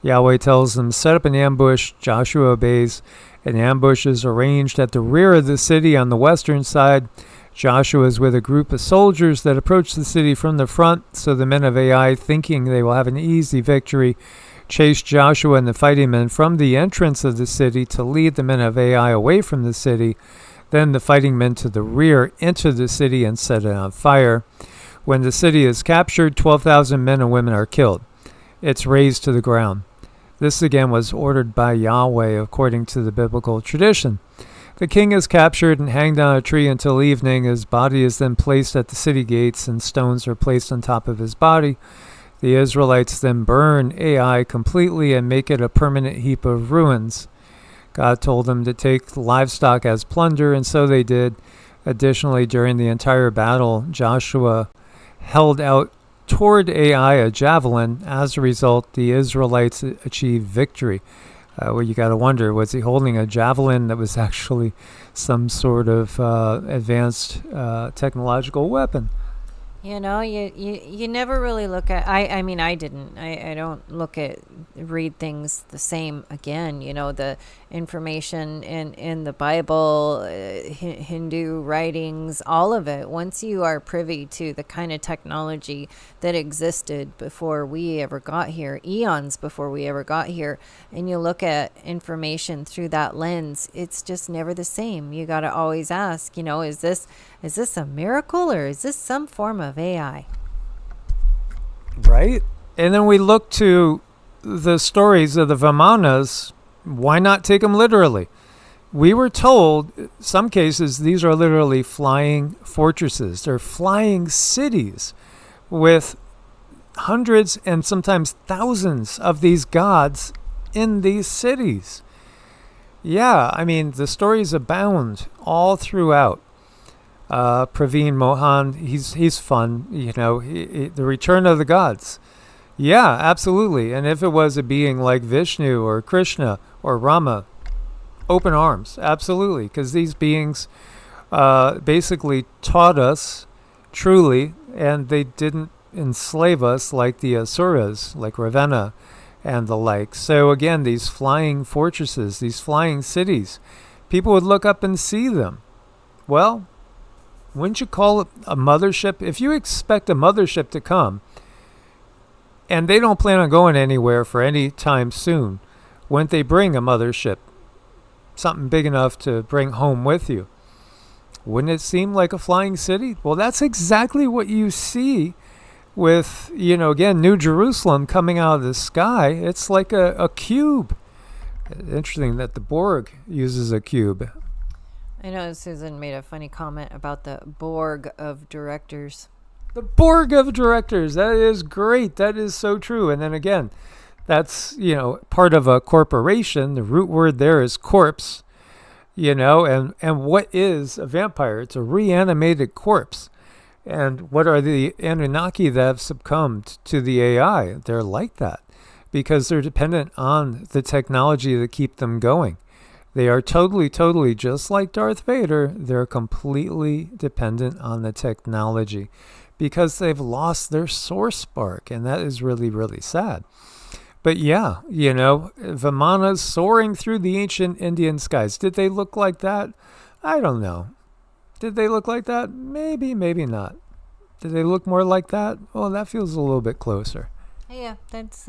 Yahweh tells him, set up an ambush. Joshua obeys. An ambush is arranged at the rear of the city on the western side. Joshua is with a group of soldiers that approach the city from the front, so the men of Ai, thinking they will have an easy victory, chase Joshua and the fighting men from the entrance of the city to lead the men of Ai away from the city. Then the fighting men to the rear enter the city and set it on fire. When the city is captured, 12,000 men and women are killed. It's razed to the ground. This again was ordered by Yahweh according to the biblical tradition. The king is captured and hanged on a tree until evening. His body is then placed at the city gates and stones are placed on top of his body. The Israelites then burn Ai completely and make it a permanent heap of ruins. God told them to take livestock as plunder, and so they did. Additionally, during the entire battle, Joshua held out toward Ai a javelin. As a result, the Israelites achieved victory. Well, you got to wonder, was he holding a javelin that was actually some sort of advanced technological weapon? You never really look at, I mean, I didn't, I don't read things the same again. The information in the Bible, Hindu writings, all of it. Once you are privy to the kind of technology that existed before we ever got here, eons before we ever got here, and you look at information through that lens, it's just never the same. You got to always ask, is this a miracle or is this some form of AI? Right? And then we look to the stories of the Vimanas. Why not take them literally? We were told, some cases, these are literally flying fortresses. They're flying cities with hundreds and sometimes thousands of these gods in these cities. Yeah, I mean, the stories abound all throughout. Praveen Mohan, he's fun, the return of the gods. Yeah, absolutely. And if it was a being like Vishnu or Krishna or Rama, open arms, absolutely. Because these beings basically taught us truly, and they didn't enslave us like the Asuras, like Ravenna and the like. So again, these flying fortresses, these flying cities, people would look up and see them. Well, wouldn't you call it a mothership? If you expect a mothership to come, and they don't plan on going anywhere for any time soon, wouldn't they bring a mothership? Something big enough to bring home with you. Wouldn't it seem like a flying city? Well, that's exactly what you see with, again, New Jerusalem coming out of the sky. It's like a cube. Interesting that the Borg uses a cube. I know Susan made a funny comment about the Borg of directors. The Borg of directors. That is great. That is so true. And then again, that's, part of a corporation. The root word there is corpse, and what is a vampire? It's a reanimated corpse. And what are the Anunnaki that have succumbed to the AI? They're like that because they're dependent on the technology to keep them going. They are totally, just like Darth Vader, they're completely dependent on the technology because they've lost their source spark, and that is really, really sad. But yeah, Vimanas soaring through the ancient Indian skies. Did they look like that? I don't know. Did they look like that? Maybe, maybe not. Did they look more like that? Well, that feels a little bit closer. Yeah, that's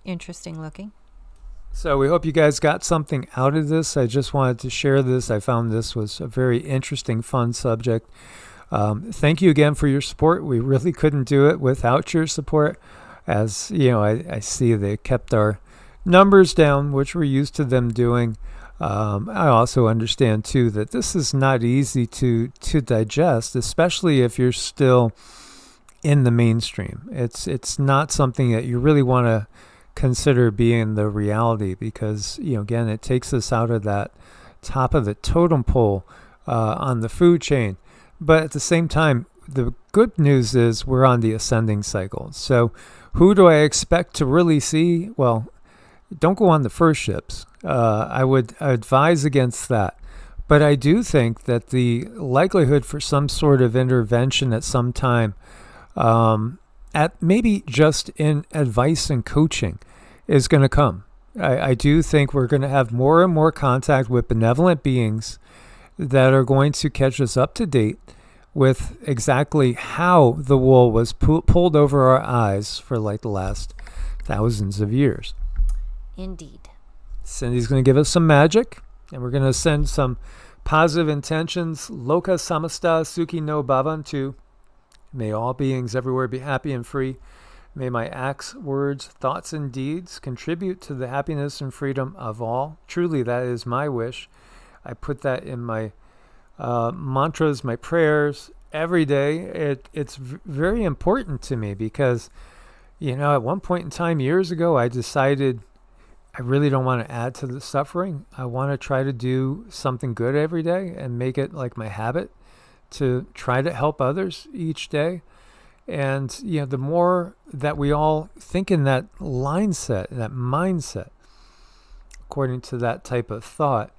interesting looking. So we hope you guys got something out of this. I just wanted to share this. I found this was a very interesting, fun subject. Thank you again for your support. We really couldn't do it without your support. As you know, I see they kept our numbers down, which we're used to them doing. I also understand too that this is not easy to digest, especially if you're still in the mainstream. It's not something that you really want to consider being the reality, because again, it takes us out of that top of the totem pole on the food chain. But at the same time, the good news is we're on the ascending cycle. So who do I expect to really see? Well, don't go on the first ships. I would advise against that. But I do think that the likelihood for some sort of intervention at some time, at maybe just in advice and coaching, is going to come. I do think we're going to have more and more contact with benevolent beings that are going to catch us up to date with exactly how the wool was pulled over our eyes for like the last thousands of years. Indeed. Cindy's going to give us some magic, and we're going to send some positive intentions. Loka samasta sukhi no bhavantu. May all beings everywhere be happy and free. May my acts, words, thoughts, and deeds contribute to the happiness and freedom of all. Truly, that is my wish. I put that in my mantras, my prayers every day. It's very important to me because, at one point in time years ago, I decided I really don't want to add to the suffering. I want to try to do something good every day and make it like my habit to try to help others each day. And, the more that we all think in that mindset, according to that type of thought,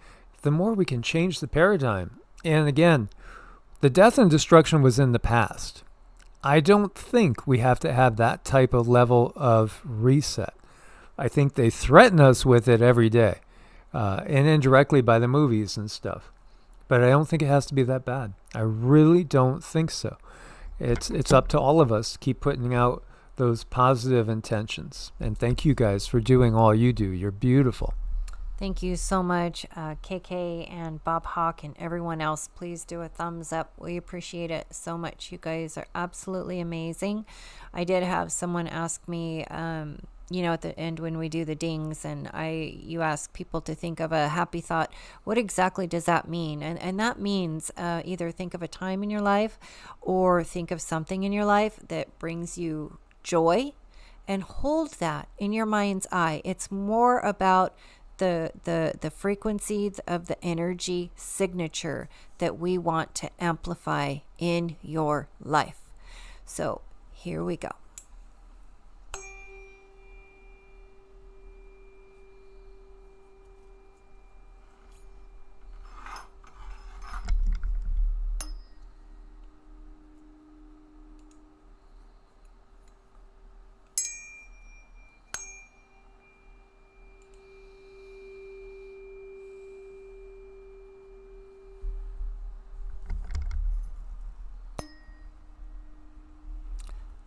the more we can change the paradigm. And again, the death and destruction was in the past. I don't think we have to have that type of level of reset. I think they threaten us with it every day, and indirectly by the movies and stuff. But I don't think it has to be that bad. I really don't think so. It's up to all of us to keep putting out those positive intentions. And thank you guys for doing all you do. You're beautiful. Thank you so much, KK and Bob Hawk and everyone else. Please do a thumbs up. We appreciate it so much. You guys are absolutely amazing. I did have someone ask me, at the end when we do the dings, and you ask people to think of a happy thought. What exactly does that mean? And that means either think of a time in your life or think of something in your life that brings you joy, and hold that in your mind's eye. It's more about the frequency of the energy signature that we want to amplify in your life. So here we go.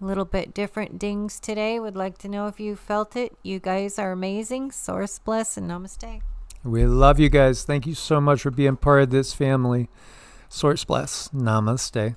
A little bit different dings today. Would like to know if you felt it. You guys are amazing. Source bless and namaste. We love you guys. Thank you so much for being part of this family. Source bless. Namaste.